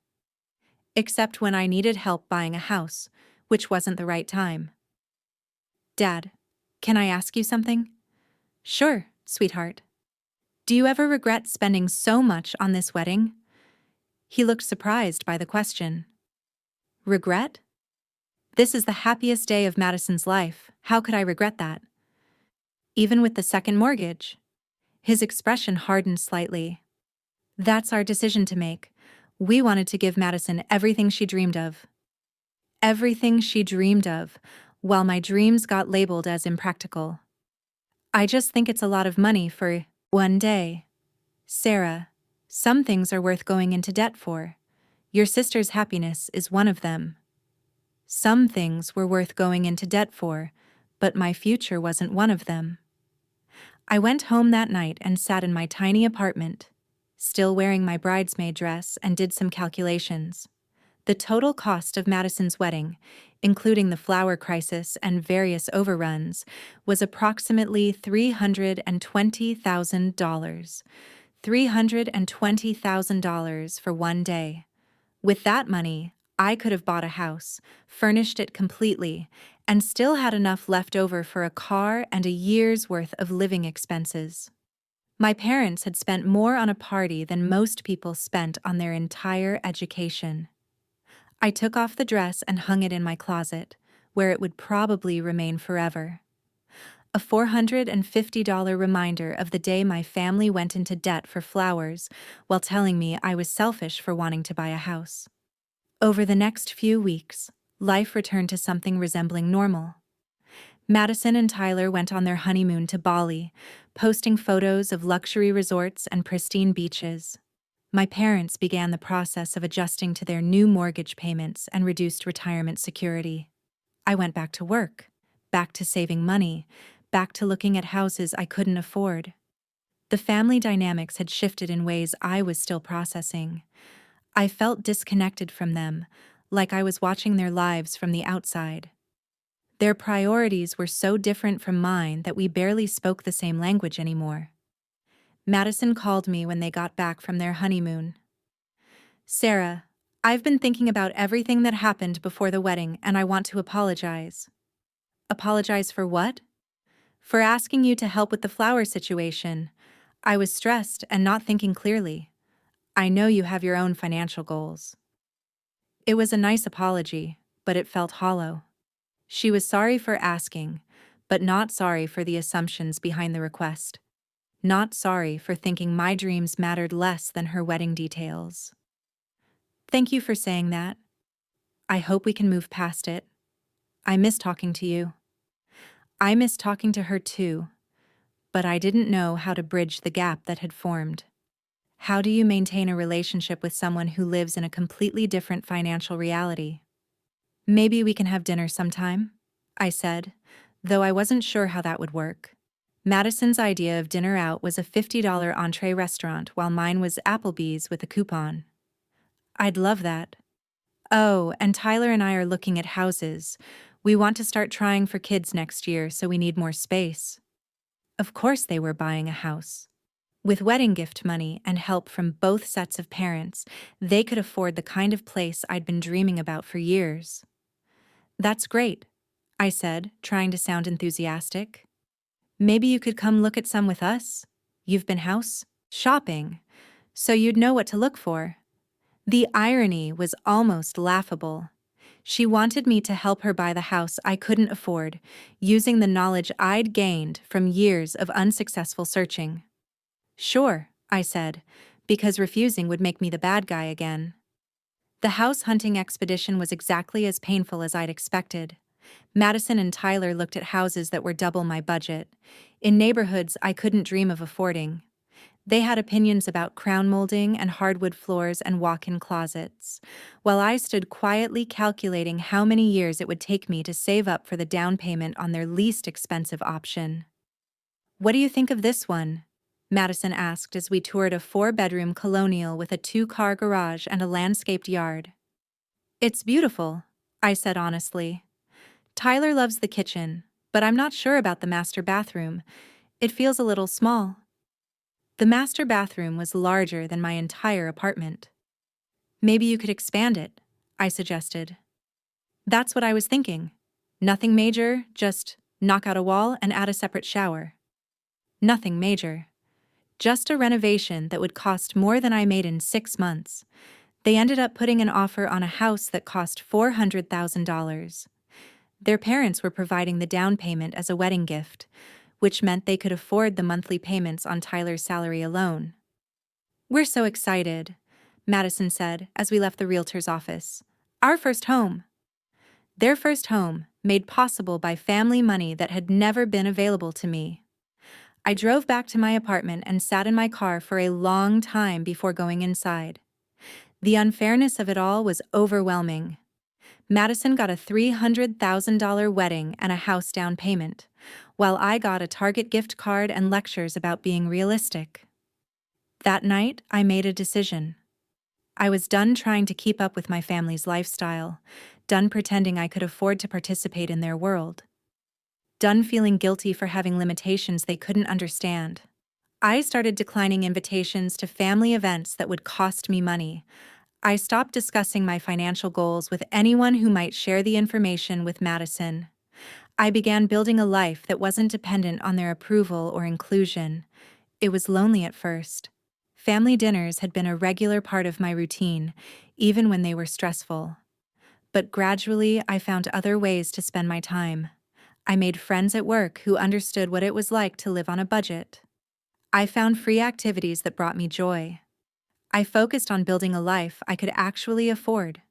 Except when I needed help buying a house, which wasn't the right time. Dad, can I ask you something? Sure, sweetheart. Do you ever regret spending so much on this wedding? He looked surprised by the question. Regret? This is the happiest day of Madison's life. How could I regret that? Even with the second mortgage? His expression hardened slightly. That's our decision to make. We wanted to give Madison everything she dreamed of. Everything she dreamed of, while my dreams got labeled as impractical. I just think it's a lot of money for one day. Sarah, some things are worth going into debt for. Your sister's happiness is one of them. Some things were worth going into debt for, but my future wasn't one of them. I went home that night and sat in my tiny apartment, still wearing my bridesmaid dress, and did some calculations. The total cost of Madison's wedding, including the flower crisis and various overruns, was approximately $320,000. $320,000 for one day. With that money, I could have bought a house, furnished it completely, and still had enough left over for a car and a year's worth of living expenses. My parents had spent more on a party than most people spent on their entire education. I took off the dress and hung it in my closet, where it would probably remain forever. A $450 reminder of the day my family went into debt for flowers while telling me I was selfish for wanting to buy a house. Over the next few weeks, life returned to something resembling normal. Madison and Tyler went on their honeymoon to Bali, posting photos of luxury resorts and pristine beaches. My parents began the process of adjusting to their new mortgage payments and reduced retirement security. I went back to work, back to saving money, back to looking at houses I couldn't afford. The family dynamics had shifted in ways I was still processing. I felt disconnected from them, like I was watching their lives from the outside. Their priorities were so different from mine that we barely spoke the same language anymore. Madison called me when they got back from their honeymoon. Sarah, I've been thinking about everything that happened before the wedding, and I want to apologize. Apologize for what? For asking you to help with the flower situation. I was stressed and not thinking clearly. I know you have your own financial goals. It was a nice apology, but it felt hollow. She was sorry for asking, but not sorry for the assumptions behind the request. Not sorry for thinking my dreams mattered less than her wedding details. Thank you for saying that. I hope we can move past it. I miss talking to you. I miss talking to her too, but I didn't know how to bridge the gap that had formed. How do you maintain a relationship with someone who lives in a completely different financial reality? Maybe we can have dinner sometime, I said, though I wasn't sure how that would work. Madison's idea of dinner out was a $50 entree restaurant, while mine was Applebee's with a coupon. I'd love that. Oh, and Tyler and I are looking at houses. We want to start trying for kids next year, so we need more space. Of course they were buying a house. With wedding gift money and help from both sets of parents, they could afford the kind of place I'd been dreaming about for years. That's great, I said, trying to sound enthusiastic. Maybe you could come look at some with us? You've been house shopping, so you'd know what to look for. The irony was almost laughable. She wanted me to help her buy the house I couldn't afford, using the knowledge I'd gained from years of unsuccessful searching. Sure, I said, because refusing would make me the bad guy again. The house hunting expedition was exactly as painful as I'd expected. Madison and Tyler looked at houses that were double my budget, in neighborhoods I couldn't dream of affording. They had opinions about crown molding and hardwood floors and walk-in closets, while I stood quietly calculating how many years it would take me to save up for the down payment on their least expensive option. What do you think of this one? Madison asked as we toured a 4-bedroom colonial with a 2-car garage and a landscaped yard. It's beautiful, I said honestly. Tyler loves the kitchen, but I'm not sure about the master bathroom. It feels a little small. The master bathroom was larger than my entire apartment. Maybe you could expand it, I suggested. That's what I was thinking. Nothing major, just knock out a wall and add a separate shower. Nothing major. Just a renovation that would cost more than I made in 6 months. They ended up putting an offer on a house that cost $400,000. Their parents were providing the down payment as a wedding gift, which meant they could afford the monthly payments on Tyler's salary alone. "We're so excited," Madison said as we left the realtor's office. "Our first home." Their first home, made possible by family money that had never been available to me. I drove back to my apartment and sat in my car for a long time before going inside. The unfairness of it all was overwhelming. Madison got a $300,000 wedding and a house down payment, while I got a Target gift card and lectures about being realistic. That night, I made a decision. I was done trying to keep up with my family's lifestyle, done pretending I could afford to participate in their world, done feeling guilty for having limitations they couldn't understand. I started declining invitations to family events that would cost me money. I stopped discussing my financial goals with anyone who might share the information with Madison. I began building a life that wasn't dependent on their approval or inclusion. It was lonely at first. Family dinners had been a regular part of my routine, even when they were stressful. But gradually, I found other ways to spend my time. I made friends at work who understood what it was like to live on a budget. I found free activities that brought me joy. I focused on building a life I could actually afford.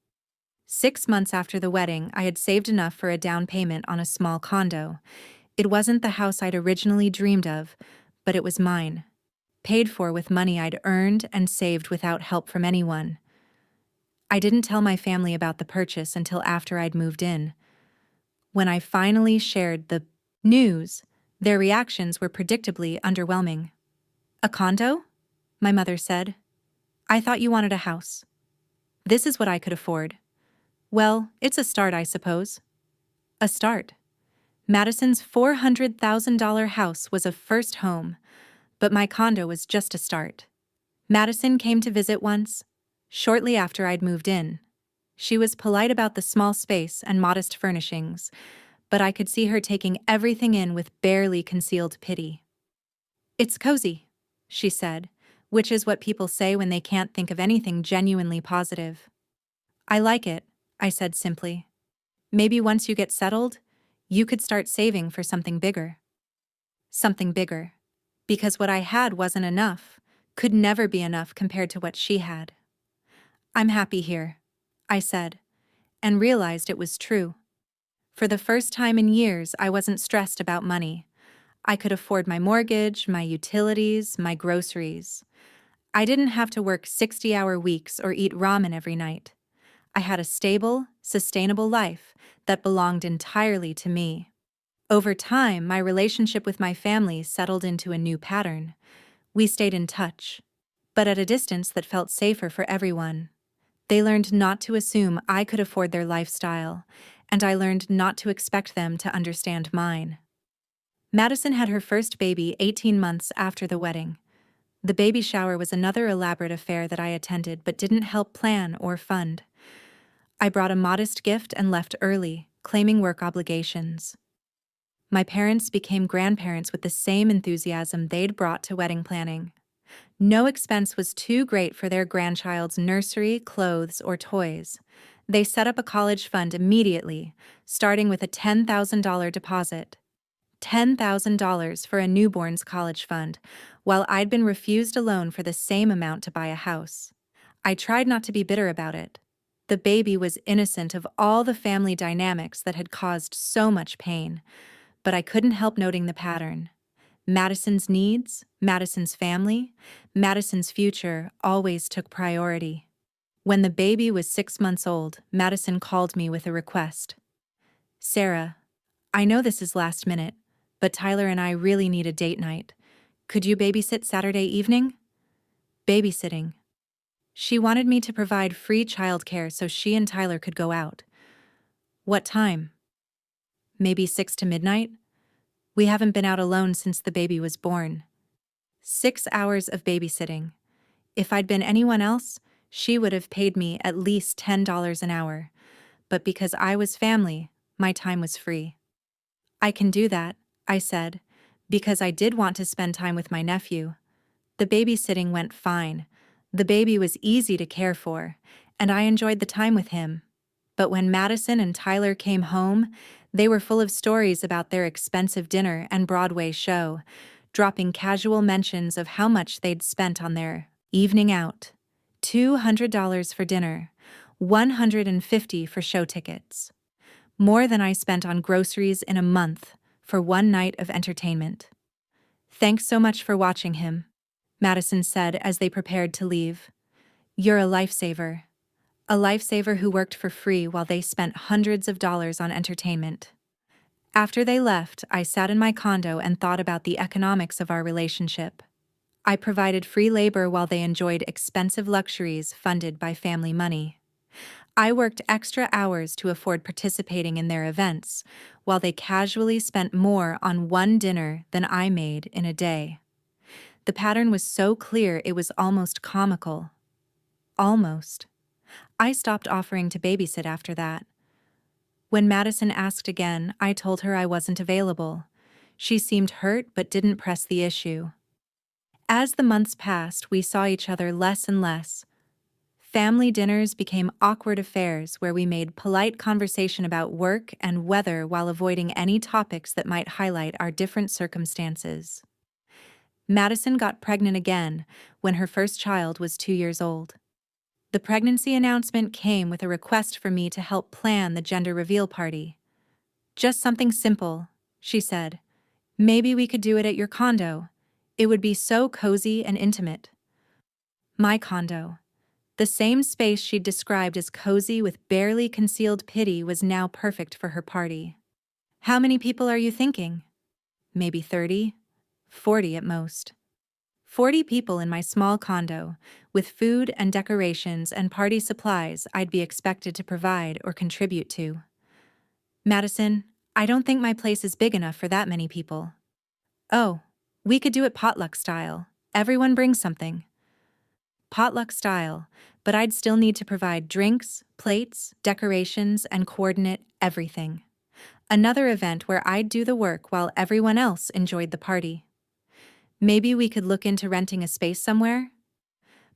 6 months after the wedding, I had saved enough for a down payment on a small condo. It wasn't the house I'd originally dreamed of, but it was mine. Paid for with money I'd earned and saved without help from anyone. I didn't tell my family about the purchase until after I'd moved in. When I finally shared the news, their reactions were predictably underwhelming. "A condo?" my mother said. "I thought you wanted a house." "This is what I could afford." "Well, it's a start, I suppose." A start. Madison's $400,000 house was a first home, but my condo was just a start. Madison came to visit once, shortly after I'd moved in. She was polite about the small space and modest furnishings, but I could see her taking everything in with barely concealed pity. "It's cozy," she said, which is what people say when they can't think of anything genuinely positive. "I like it," I said simply. "Maybe once you get settled, you could start saving for something bigger." Something bigger. Because what I had wasn't enough, could never be enough compared to what she had. "I'm happy here," I said, and realized it was true. For the first time in years, I wasn't stressed about money. I could afford my mortgage, my utilities, my groceries. I didn't have to work 60-hour weeks or eat ramen every night. I had a stable, sustainable life that belonged entirely to me. Over time, my relationship with my family settled into a new pattern. We stayed in touch, but at a distance that felt safer for everyone. They learned not to assume I could afford their lifestyle, and I learned not to expect them to understand mine. Madison had her first baby 18 months after the wedding. The baby shower was another elaborate affair that I attended but didn't help plan or fund. I brought a modest gift and left early, claiming work obligations. My parents became grandparents with the same enthusiasm they'd brought to wedding planning. No expense was too great for their grandchild's nursery, clothes, or toys. They set up a college fund immediately, starting with a $10,000 deposit. $10,000 for a newborn's college fund, while I'd been refused a loan for the same amount to buy a house. I tried not to be bitter about it. The baby was innocent of all the family dynamics that had caused so much pain, but I couldn't help noting the pattern. Madison's needs, Madison's family, Madison's future always took priority. When the baby was 6 months old, Madison called me with a request. "Sarah, I know this is last minute, but Tyler and I really need a date night. Could you babysit Saturday evening?" Babysitting. She wanted me to provide free childcare so she and Tyler could go out. What time? Maybe 6 to midnight? We haven't been out alone since the baby was born. 6 hours of babysitting. If I'd been anyone else, she would have paid me at least $10 an hour. But because I was family, my time was free. I can do that, I said, because I did want to spend time with my nephew. The babysitting went fine. The baby was easy to care for, and I enjoyed the time with him. But when Madison and Tyler came home, they were full of stories about their expensive dinner and Broadway show, dropping casual mentions of how much they'd spent on their evening out. $200 for dinner, $150 for show tickets. More than I spent on groceries in a month for one night of entertainment. Thanks so much for watching him, Madison said as they prepared to leave. You're a lifesaver. A lifesaver who worked for free while they spent hundreds of dollars on entertainment. After they left, I sat in my condo and thought about the economics of our relationship. I provided free labor while they enjoyed expensive luxuries funded by family money. I worked extra hours to afford participating in their events, while they casually spent more on one dinner than I made in a day. The pattern was so clear it was almost comical. Almost. I stopped offering to babysit after that. When Madison asked again, I told her I wasn't available. She seemed hurt but didn't press the issue. As the months passed, we saw each other less and less. Family dinners became awkward affairs where we made polite conversation about work and weather while avoiding any topics that might highlight our different circumstances. Madison got pregnant again when her first child was 2 years old. The pregnancy announcement came with a request for me to help plan the gender reveal party. Just something simple, she said. Maybe we could do it at your condo. It would be so cozy and intimate. My condo. The same space she'd described as cozy with barely concealed pity was now perfect for her party. How many people are you thinking? Maybe 30, 40 at most. 40 people in my small condo, with food and decorations and party supplies I'd be expected to provide or contribute to. Madison, I don't think my place is big enough for that many people. Oh, we could do it potluck style. Everyone brings something. Potluck style, but I'd still need to provide drinks, plates, decorations, and coordinate everything. Another event where I'd do the work while everyone else enjoyed the party. Maybe we could look into renting a space somewhere?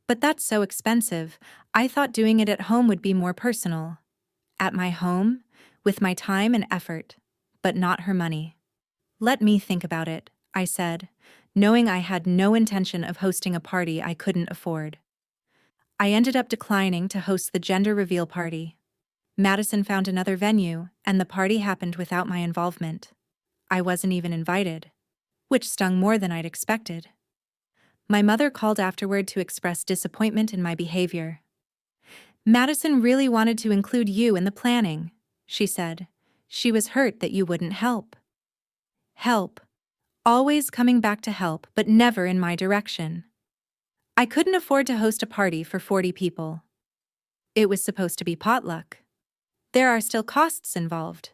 But that's so expensive. I thought doing it at home would be more personal. At my home, with my time and effort, but not her money. Let me think about it, I said, knowing I had no intention of hosting a party I couldn't afford. I ended up declining to host the gender reveal party. Madison found another venue, and the party happened without my involvement. I wasn't even invited, which stung more than I'd expected. My mother called afterward to express disappointment in my behavior. Madison really wanted to include you in the planning, she said. She was hurt that you wouldn't help. Help. Always coming back to help, but never in my direction. I couldn't afford to host a party for 40 people. It was supposed to be potluck. There are still costs involved.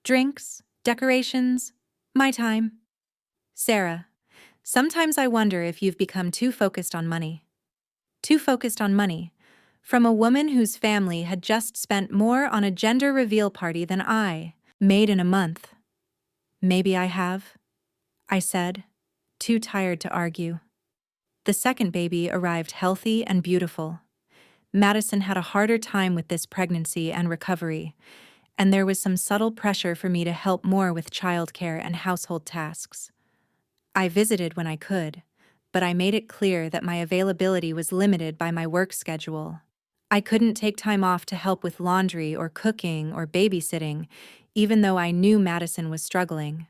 Drinks, decorations, my time. Sarah, sometimes I wonder if you've become too focused on money. Too focused on money, from a woman whose family had just spent more on a gender reveal party than I made in a month. Maybe I have, I said, too tired to argue. The second baby arrived healthy and beautiful. Madison had a harder time with this pregnancy and recovery, and there was some subtle pressure for me to help more with childcare and household tasks. I visited when I could, but I made it clear that my availability was limited by my work schedule. I couldn't take time off to help with laundry or cooking or babysitting, even though I knew Madison was struggling.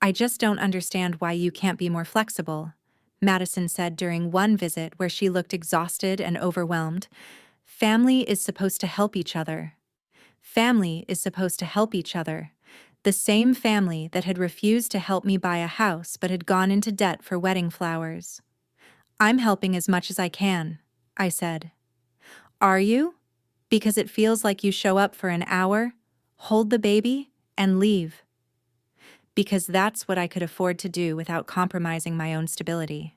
I just don't understand why you can't be more flexible, Madison said during one visit where she looked exhausted and overwhelmed. Family is supposed to help each other. Family is supposed to help each other. The same family that had refused to help me buy a house but had gone into debt for wedding flowers. I'm helping as much as I can, I said. Are you? Because it feels like you show up for an hour, hold the baby, and leave. Because that's what I could afford to do without compromising my own stability.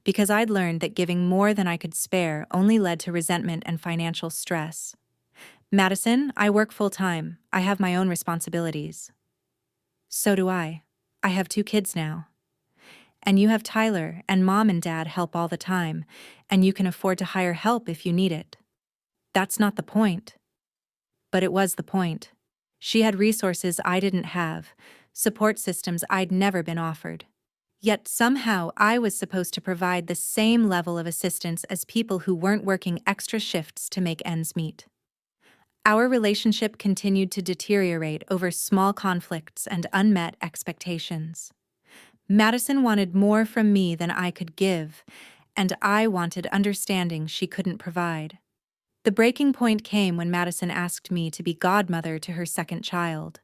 Because I'd learned that giving more than I could spare only led to resentment and financial stress. Madison, I work full-time. I have my own responsibilities. So do I. I have 2 kids now. And you have Tyler, and Mom and Dad help all the time, and you can afford to hire help if you need it. That's not the point. But it was the point. She had resources I didn't have, support systems I'd never been offered. Yet somehow I was supposed to provide the same level of assistance as people who weren't working extra shifts to make ends meet. Our relationship continued to deteriorate over small conflicts and unmet expectations. Madison wanted more from me than I could give, and I wanted understanding she couldn't provide. The breaking point came when Madison asked me to be godmother to her second child.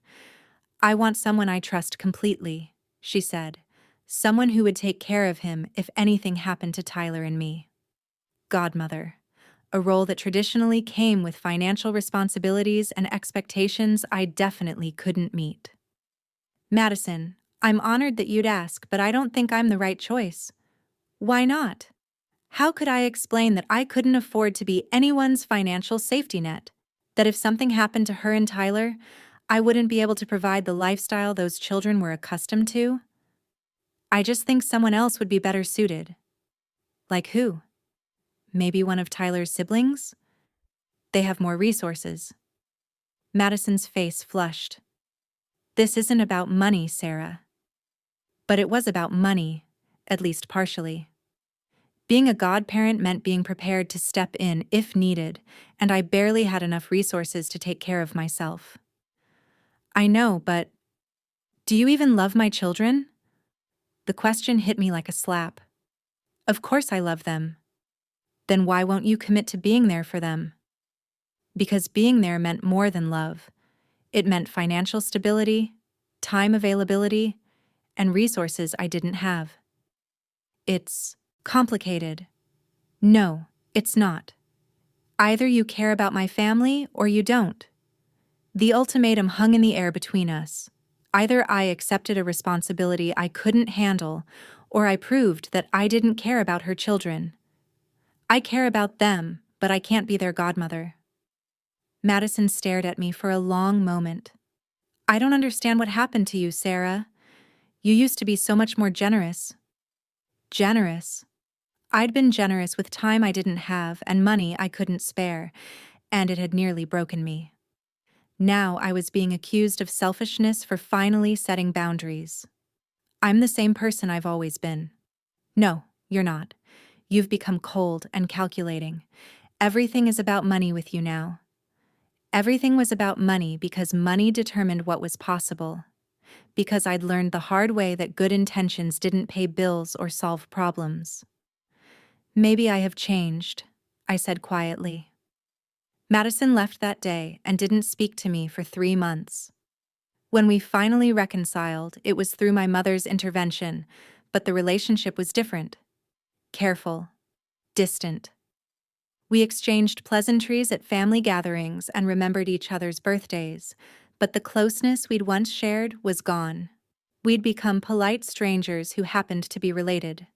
I want someone I trust completely, she said. Someone who would take care of him if anything happened to Tyler and me. Godmother. A role that traditionally came with financial responsibilities and expectations I definitely couldn't meet. Madison, I'm honored that you'd ask, but I don't think I'm the right choice. Why not? How could I explain that I couldn't afford to be anyone's financial safety net? That if something happened to her and Tyler, I wouldn't be able to provide the lifestyle those children were accustomed to? I just think someone else would be better suited. Like who? Maybe one of Tyler's siblings? They have more resources. Madison's face flushed. This isn't about money, Sarah. But it was about money, at least partially. Being a godparent meant being prepared to step in if needed, and I barely had enough resources to take care of myself. I know, but do you even love my children? The question hit me like a slap. Of course I love them. Then why won't you commit to being there for them? Because being there meant more than love. It meant financial stability, time availability, and resources I didn't have. It's complicated. No, it's not. Either you care about my family or you don't. The ultimatum hung in the air between us. Either I accepted a responsibility I couldn't handle, or I proved that I didn't care about her children. I care about them, but I can't be their godmother. Madison stared at me for a long moment. I don't understand what happened to you, Sarah. You used to be so much more generous. Generous? I'd been generous with time I didn't have and money I couldn't spare, and it had nearly broken me. Now I was being accused of selfishness for finally setting boundaries. I'm the same person I've always been. No, you're not. You've become cold and calculating. Everything is about money with you now. Everything was about money because money determined what was possible. Because I'd learned the hard way that good intentions didn't pay bills or solve problems. Maybe I have changed, I said quietly. Madison left that day and didn't speak to me for 3 months. When we finally reconciled, it was through my mother's intervention, but the relationship was different. Careful. Distant. We exchanged pleasantries at family gatherings and remembered each other's birthdays, but the closeness we'd once shared was gone. We'd become polite strangers who happened to be related.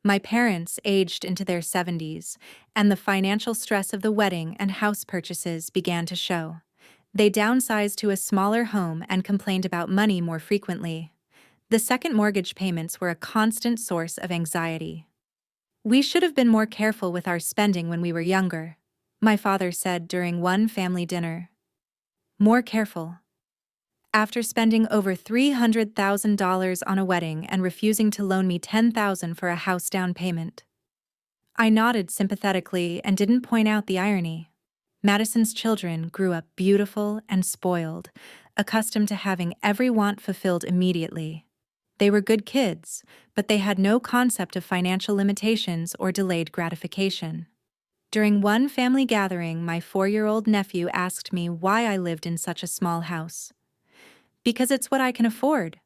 My parents aged into their 70s, and the financial stress of the wedding and house purchases began to show. They downsized to a smaller home and complained about money more frequently. The second mortgage payments were a constant source of anxiety. We should have been more careful with our spending when we were younger, my father said during one family dinner. More careful. After spending over $300,000 on a wedding and refusing to loan me $10,000 for a house down payment. I nodded sympathetically and didn't point out the irony. Madison's children grew up beautiful and spoiled, accustomed to having every want fulfilled immediately. They were good kids, but they had no concept of financial limitations or delayed gratification. During one family gathering, my 4-year-old nephew asked me why I lived in such a small house. Because it's what I can afford,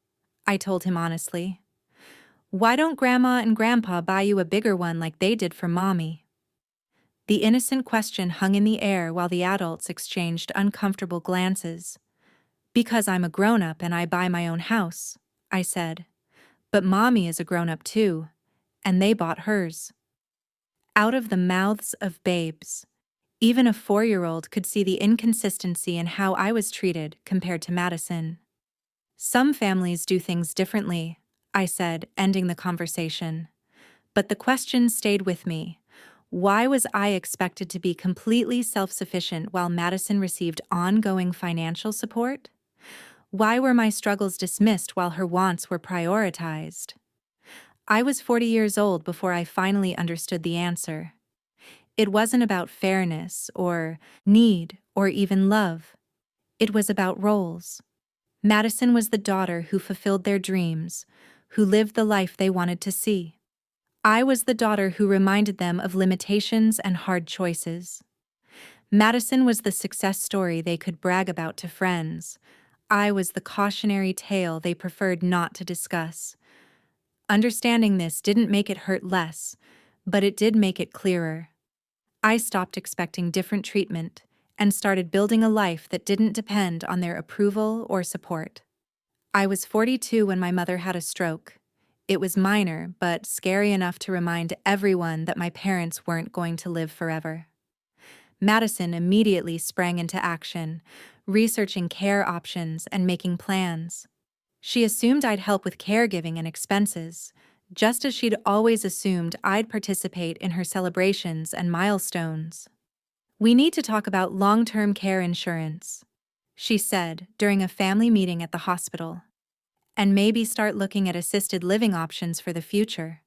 I told him honestly. Why don't Grandma and Grandpa buy you a bigger one like they did for Mommy? The innocent question hung in the air while the adults exchanged uncomfortable glances. "Because I'm a grown-up and I buy my own house," I said. "But Mommy is a grown-up too, and they bought hers." Out of the mouths of babes. Even a 4-year-old could see the inconsistency in how I was treated compared to Madison. "Some families do things differently," I said, ending the conversation. But the question stayed with me. Why was I expected to be completely self-sufficient while Madison received ongoing financial support? Why were my struggles dismissed while her wants were prioritized? I was 40 years old before I finally understood the answer. It wasn't about fairness or need or even love. It was about roles. Madison was the daughter who fulfilled their dreams, who lived the life they wanted to see. I was the daughter who reminded them of limitations and hard choices. Madison was the success story they could brag about to friends. I was the cautionary tale they preferred not to discuss. Understanding this didn't make it hurt less, but it did make it clearer. I stopped expecting different treatment and started building a life that didn't depend on their approval or support. I was 42 when my mother had a stroke. It was minor, but scary enough to remind everyone that my parents weren't going to live forever. Madison immediately sprang into action, researching care options and making plans. She assumed I'd help with caregiving and expenses, just as she'd always assumed I'd participate in her celebrations and milestones. "We need to talk about long-term care insurance," she said during a family meeting at the hospital, "and maybe start looking at assisted living options for the future."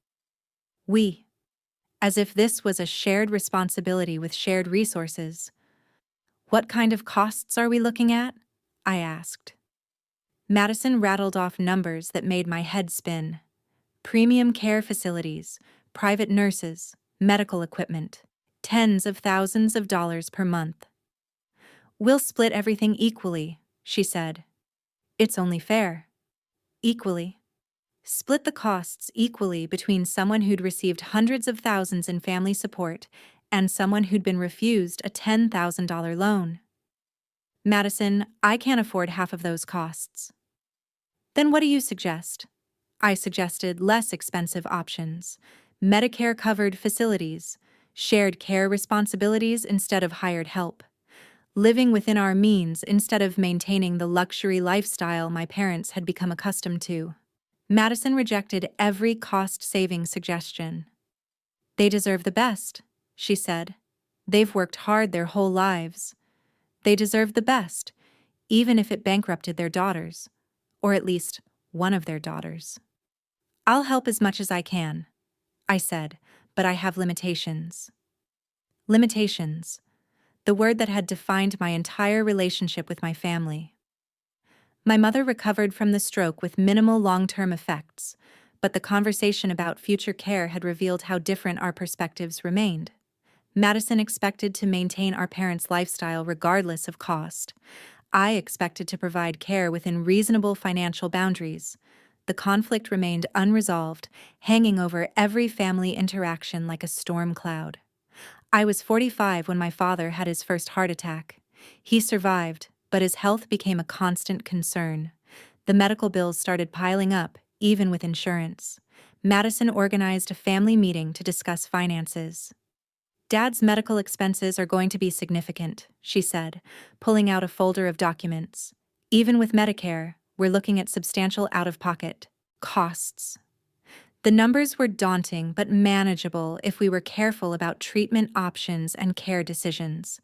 We. As if this was a shared responsibility with shared resources. "What kind of costs are we looking at?" I asked. Madison rattled off numbers that made my head spin. Premium care facilities, private nurses, medical equipment, tens of thousands of dollars per month. "We'll split everything equally," she said. "It's only fair." Equally. Split the costs equally between someone who'd received hundreds of thousands in family support and someone who'd been refused a $10,000 loan. "Madison, I can't afford half of those costs." "Then what do you suggest?" I suggested less expensive options, Medicare-covered facilities, shared care responsibilities instead of hired help, living within our means instead of maintaining the luxury lifestyle my parents had become accustomed to. Madison rejected every cost-saving suggestion. "They deserve the best," she said. "They've worked hard their whole lives. They deserve the best, even if it bankrupted their daughters, or at least one of their daughters." "I'll help as much as I can," I said, "but I have limitations." Limitations. The word that had defined my entire relationship with my family. My mother recovered from the stroke with minimal long-term effects, but the conversation about future care had revealed how different our perspectives remained. Madison expected to maintain our parents' lifestyle regardless of cost. I expected to provide care within reasonable financial boundaries. The conflict remained unresolved, hanging over every family interaction like a storm cloud. I was 45 when my father had his first heart attack. He survived, but his health became a constant concern. The medical bills started piling up, even with insurance. Madison organized a family meeting to discuss finances. "Dad's medical expenses are going to be significant," she said, pulling out a folder of documents. "Even with Medicare, we're looking at substantial out-of-pocket costs." The numbers were daunting but manageable if we were careful about treatment options and care decisions.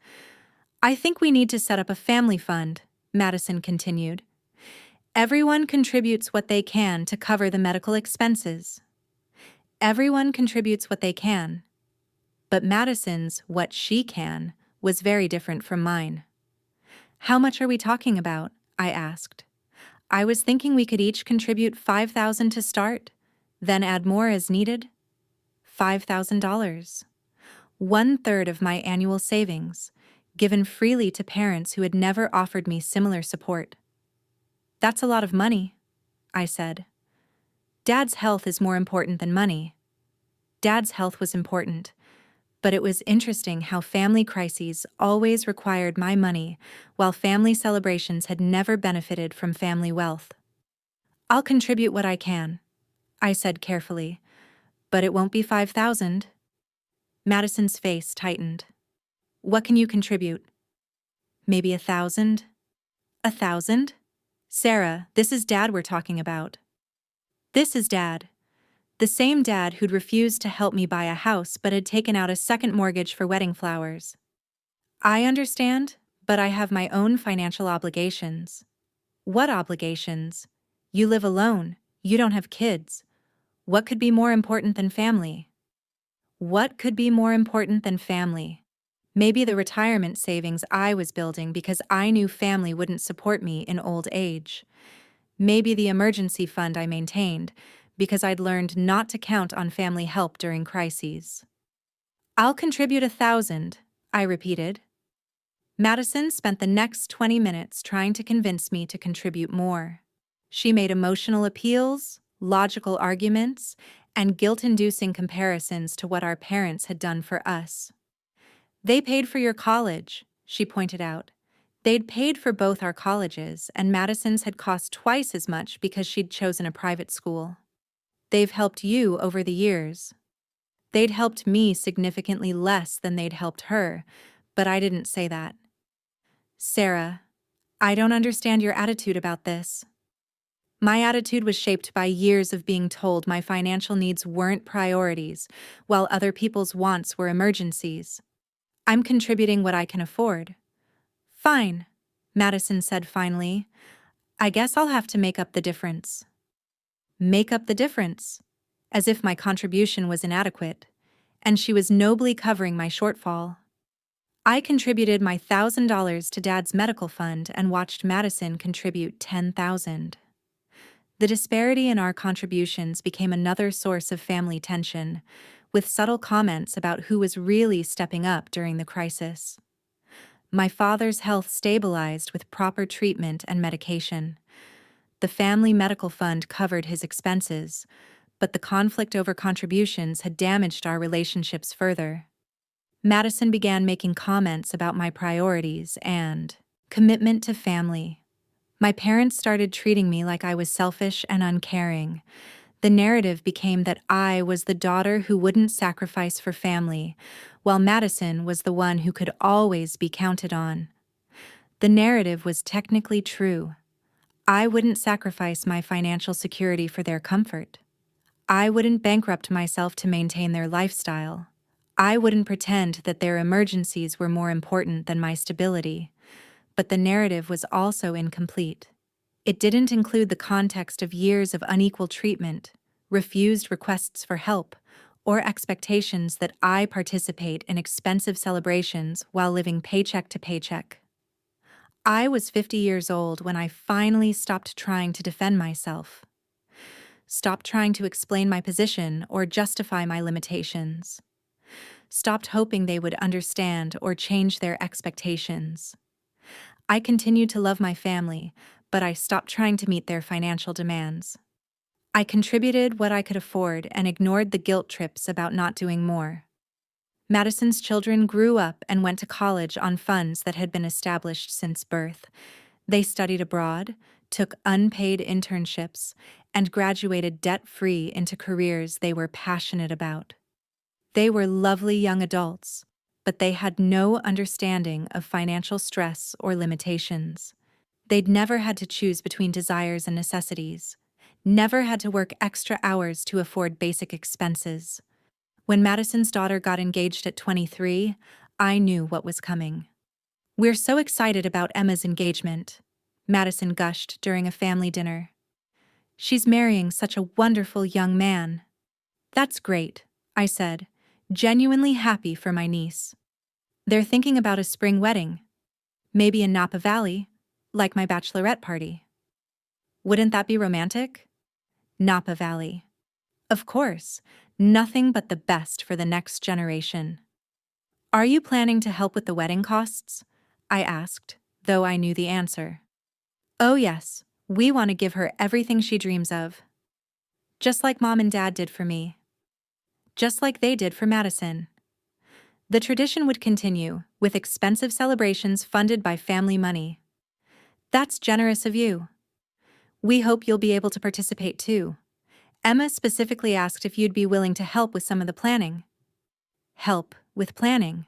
"I think we need to set up a family fund," Madison continued. "Everyone contributes what they can to cover the medical expenses." Everyone contributes what they can. But Madison's "what she can" was very different from mine. "How much are we talking about?" I asked. "I was thinking we could each contribute $5,000 to start, then add more as needed." $5,000. 1/3 of my annual savings, given freely to parents who had never offered me similar support. "That's a lot of money," I said. "Dad's health is more important than money." Dad's health was important, But it was interesting how family crises always required my money, while family celebrations had never benefited from family wealth. "I'll contribute what I can," I said carefully, "but it won't be 5,000. Madison's face tightened. "What can you contribute?" "Maybe 1,000. 1,000? Sarah, this is Dad we're talking about." "This is Dad." The same Dad who'd refused to help me buy a house but had taken out a second mortgage for wedding flowers. "I understand, but I have my own financial obligations." "What obligations? You live alone, you don't have kids. What could be more important than family?" What could be more important than family? Maybe the retirement savings I was building because I knew family wouldn't support me in old age. Maybe the emergency fund I maintained because I'd learned not to count on family help during crises. "I'll contribute 1,000, I repeated. Madison spent the next 20 minutes trying to convince me to contribute more. She made emotional appeals, logical arguments, and guilt-inducing comparisons to what our parents had done for us. "They paid for your college," she pointed out. They'd paid for both our colleges, and Madison's had cost twice as much because she'd chosen a private school. "They've helped you over the years." They'd helped me significantly less than they'd helped her, but I didn't say that. "Sarah, I don't understand your attitude about this." My attitude was shaped by years of being told my financial needs weren't priorities, while other people's wants were emergencies. "I'm contributing what I can afford." "Fine," Madison said finally. "I guess I'll have to make up the difference." Make up the difference? As if my contribution was inadequate, and she was nobly covering my shortfall. I contributed my $1,000 to Dad's medical fund and watched Madison contribute $10,000. The disparity in our contributions became another source of family tension, with subtle comments about who was really stepping up during the crisis. My father's health stabilized with proper treatment and medication. The family medical fund covered his expenses, but the conflict over contributions had damaged our relationships further. Madison began making comments about my priorities and commitment to family. My parents started treating me like I was selfish and uncaring. The narrative became that I was the daughter who wouldn't sacrifice for family, while Madison was the one who could always be counted on. The narrative was technically true. I wouldn't sacrifice my financial security for their comfort. I wouldn't bankrupt myself to maintain their lifestyle. I wouldn't pretend that their emergencies were more important than my stability. But the narrative was also incomplete. It didn't include the context of years of unequal treatment, refused requests for help, or expectations that I participate in expensive celebrations while living paycheck to paycheck. I was 50 years old when I finally stopped trying to defend myself. Stopped trying to explain my position or justify my limitations. Stopped hoping they would understand or change their expectations. I continued to love my family, but I stopped trying to meet their financial demands. I contributed what I could afford and ignored the guilt trips about not doing more. Madison's children grew up and went to college on funds that had been established since birth. They studied abroad, took unpaid internships, and graduated debt-free into careers they were passionate about. They were lovely young adults, but they had no understanding of financial stress or limitations. They'd never had to choose between desires and necessities, never had to work extra hours to afford basic expenses. When Madison's daughter got engaged at 23, I knew what was coming. "We're so excited about Emma's engagement," Madison gushed during a family dinner. "She's marrying such a wonderful young man." "That's great," I said, genuinely happy for my niece. "They're thinking about a spring wedding. Maybe in Napa Valley, like my bachelorette party." "Wouldn't that be romantic?" Napa Valley. Of course, nothing but the best for the next generation. "Are you planning to help with the wedding costs?" I asked, though I knew the answer. "Oh yes, we want to give her everything she dreams of. Just like Mom and Dad did for me. Just like they did for Madison." The tradition would continue, with expensive celebrations funded by family money. That's generous of you. We hope you'll be able to participate too. Emma specifically asked if you'd be willing to help with some of the planning. Help with planning.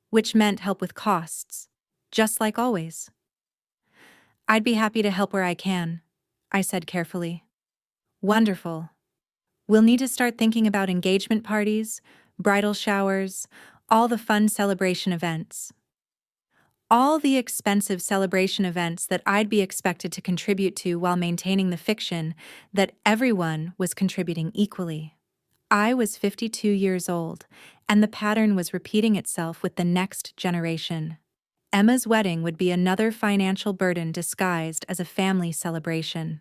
Which meant help with costs. Just like always. I'd be happy to help where I can, I said carefully. Wonderful. We'll need to start thinking about engagement parties, bridal showers, all the fun celebration events. All the expensive celebration events that I'd be expected to contribute to while maintaining the fiction that everyone was contributing equally. I was 52 years old, and the pattern was repeating itself with the next generation. Emma's wedding would be another financial burden disguised as a family celebration.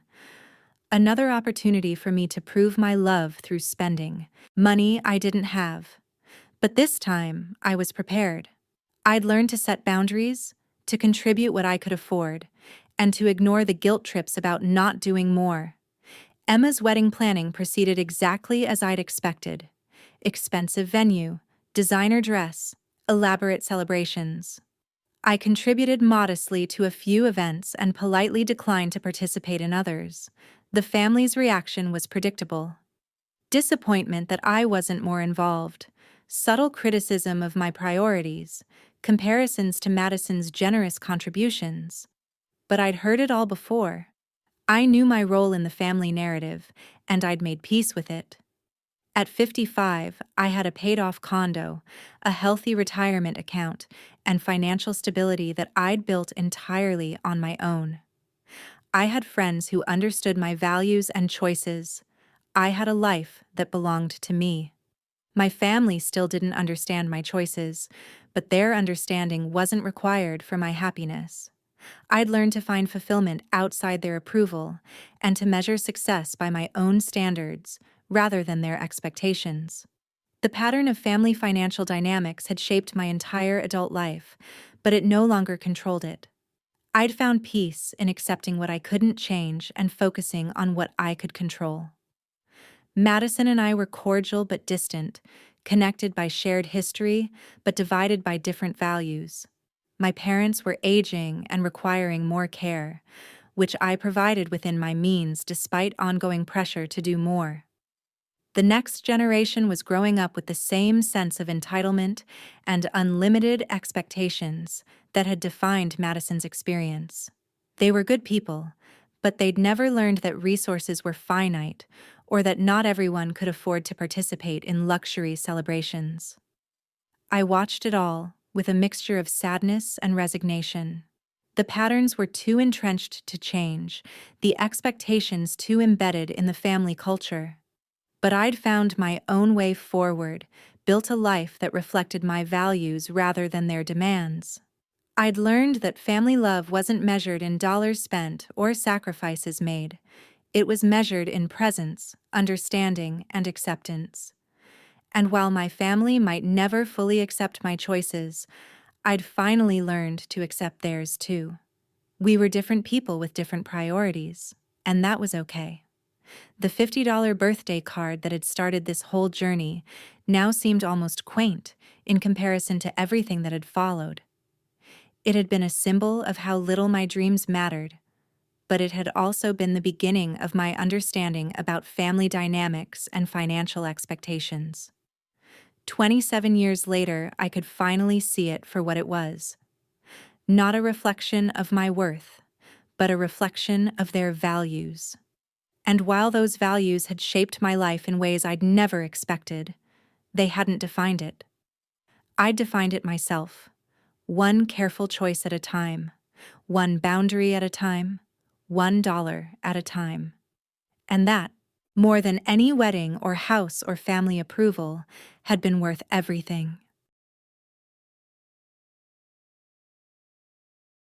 Another opportunity for me to prove my love through spending money I didn't have. But this time, I was prepared. I'd learned to set boundaries, to contribute what I could afford, and to ignore the guilt trips about not doing more. Emma's wedding planning proceeded exactly as I'd expected. Expensive venue, designer dress, elaborate celebrations. I contributed modestly to a few events and politely declined to participate in others. The family's reaction was predictable. Disappointment that I wasn't more involved, subtle criticism of my priorities, comparisons to Madison's generous contributions. But I'd heard it all before. I knew my role in the family narrative, and I'd made peace with it. At 55, I had a paid-off condo, a healthy retirement account, and financial stability that I'd built entirely on my own. I had friends who understood my values and choices. I had a life that belonged to me. My family still didn't understand my choices, but their understanding wasn't required for my happiness. I'd learned to find fulfillment outside their approval and to measure success by my own standards rather than their expectations. The pattern of family financial dynamics had shaped my entire adult life, but it no longer controlled it. I'd found peace in accepting what I couldn't change and focusing on what I could control. Madison and I were cordial but distant, connected by shared history, but divided by different values. My parents were aging and requiring more care, which I provided within my means despite ongoing pressure to do more. The next generation was growing up with the same sense of entitlement and unlimited expectations that had defined Madison's experience. They were good people, but they'd never learned that resources were finite or that not everyone could afford to participate in luxury celebrations. I watched it all with a mixture of sadness and resignation. The patterns were too entrenched to change, the expectations too embedded in the family culture. But I'd found my own way forward, built a life that reflected my values rather than their demands. I'd learned that family love wasn't measured in dollars spent or sacrifices made. It was measured in presence, understanding, and acceptance. And while my family might never fully accept my choices, I'd finally learned to accept theirs too. We were different people with different priorities, and that was okay. The $50 birthday card that had started this whole journey now seemed almost quaint in comparison to everything that had followed. It had been a symbol of how little my dreams mattered, but it had also been the beginning of my understanding about family dynamics and financial expectations. 27 years later, I could finally see it for what it was. Not a reflection of my worth, but a reflection of their values. And while those values had shaped my life in ways I'd never expected, they hadn't defined it. I'd defined it myself, one careful choice at a time, one boundary at a time, $1 at a time. And that, more than any wedding or house or family approval, had been worth everything.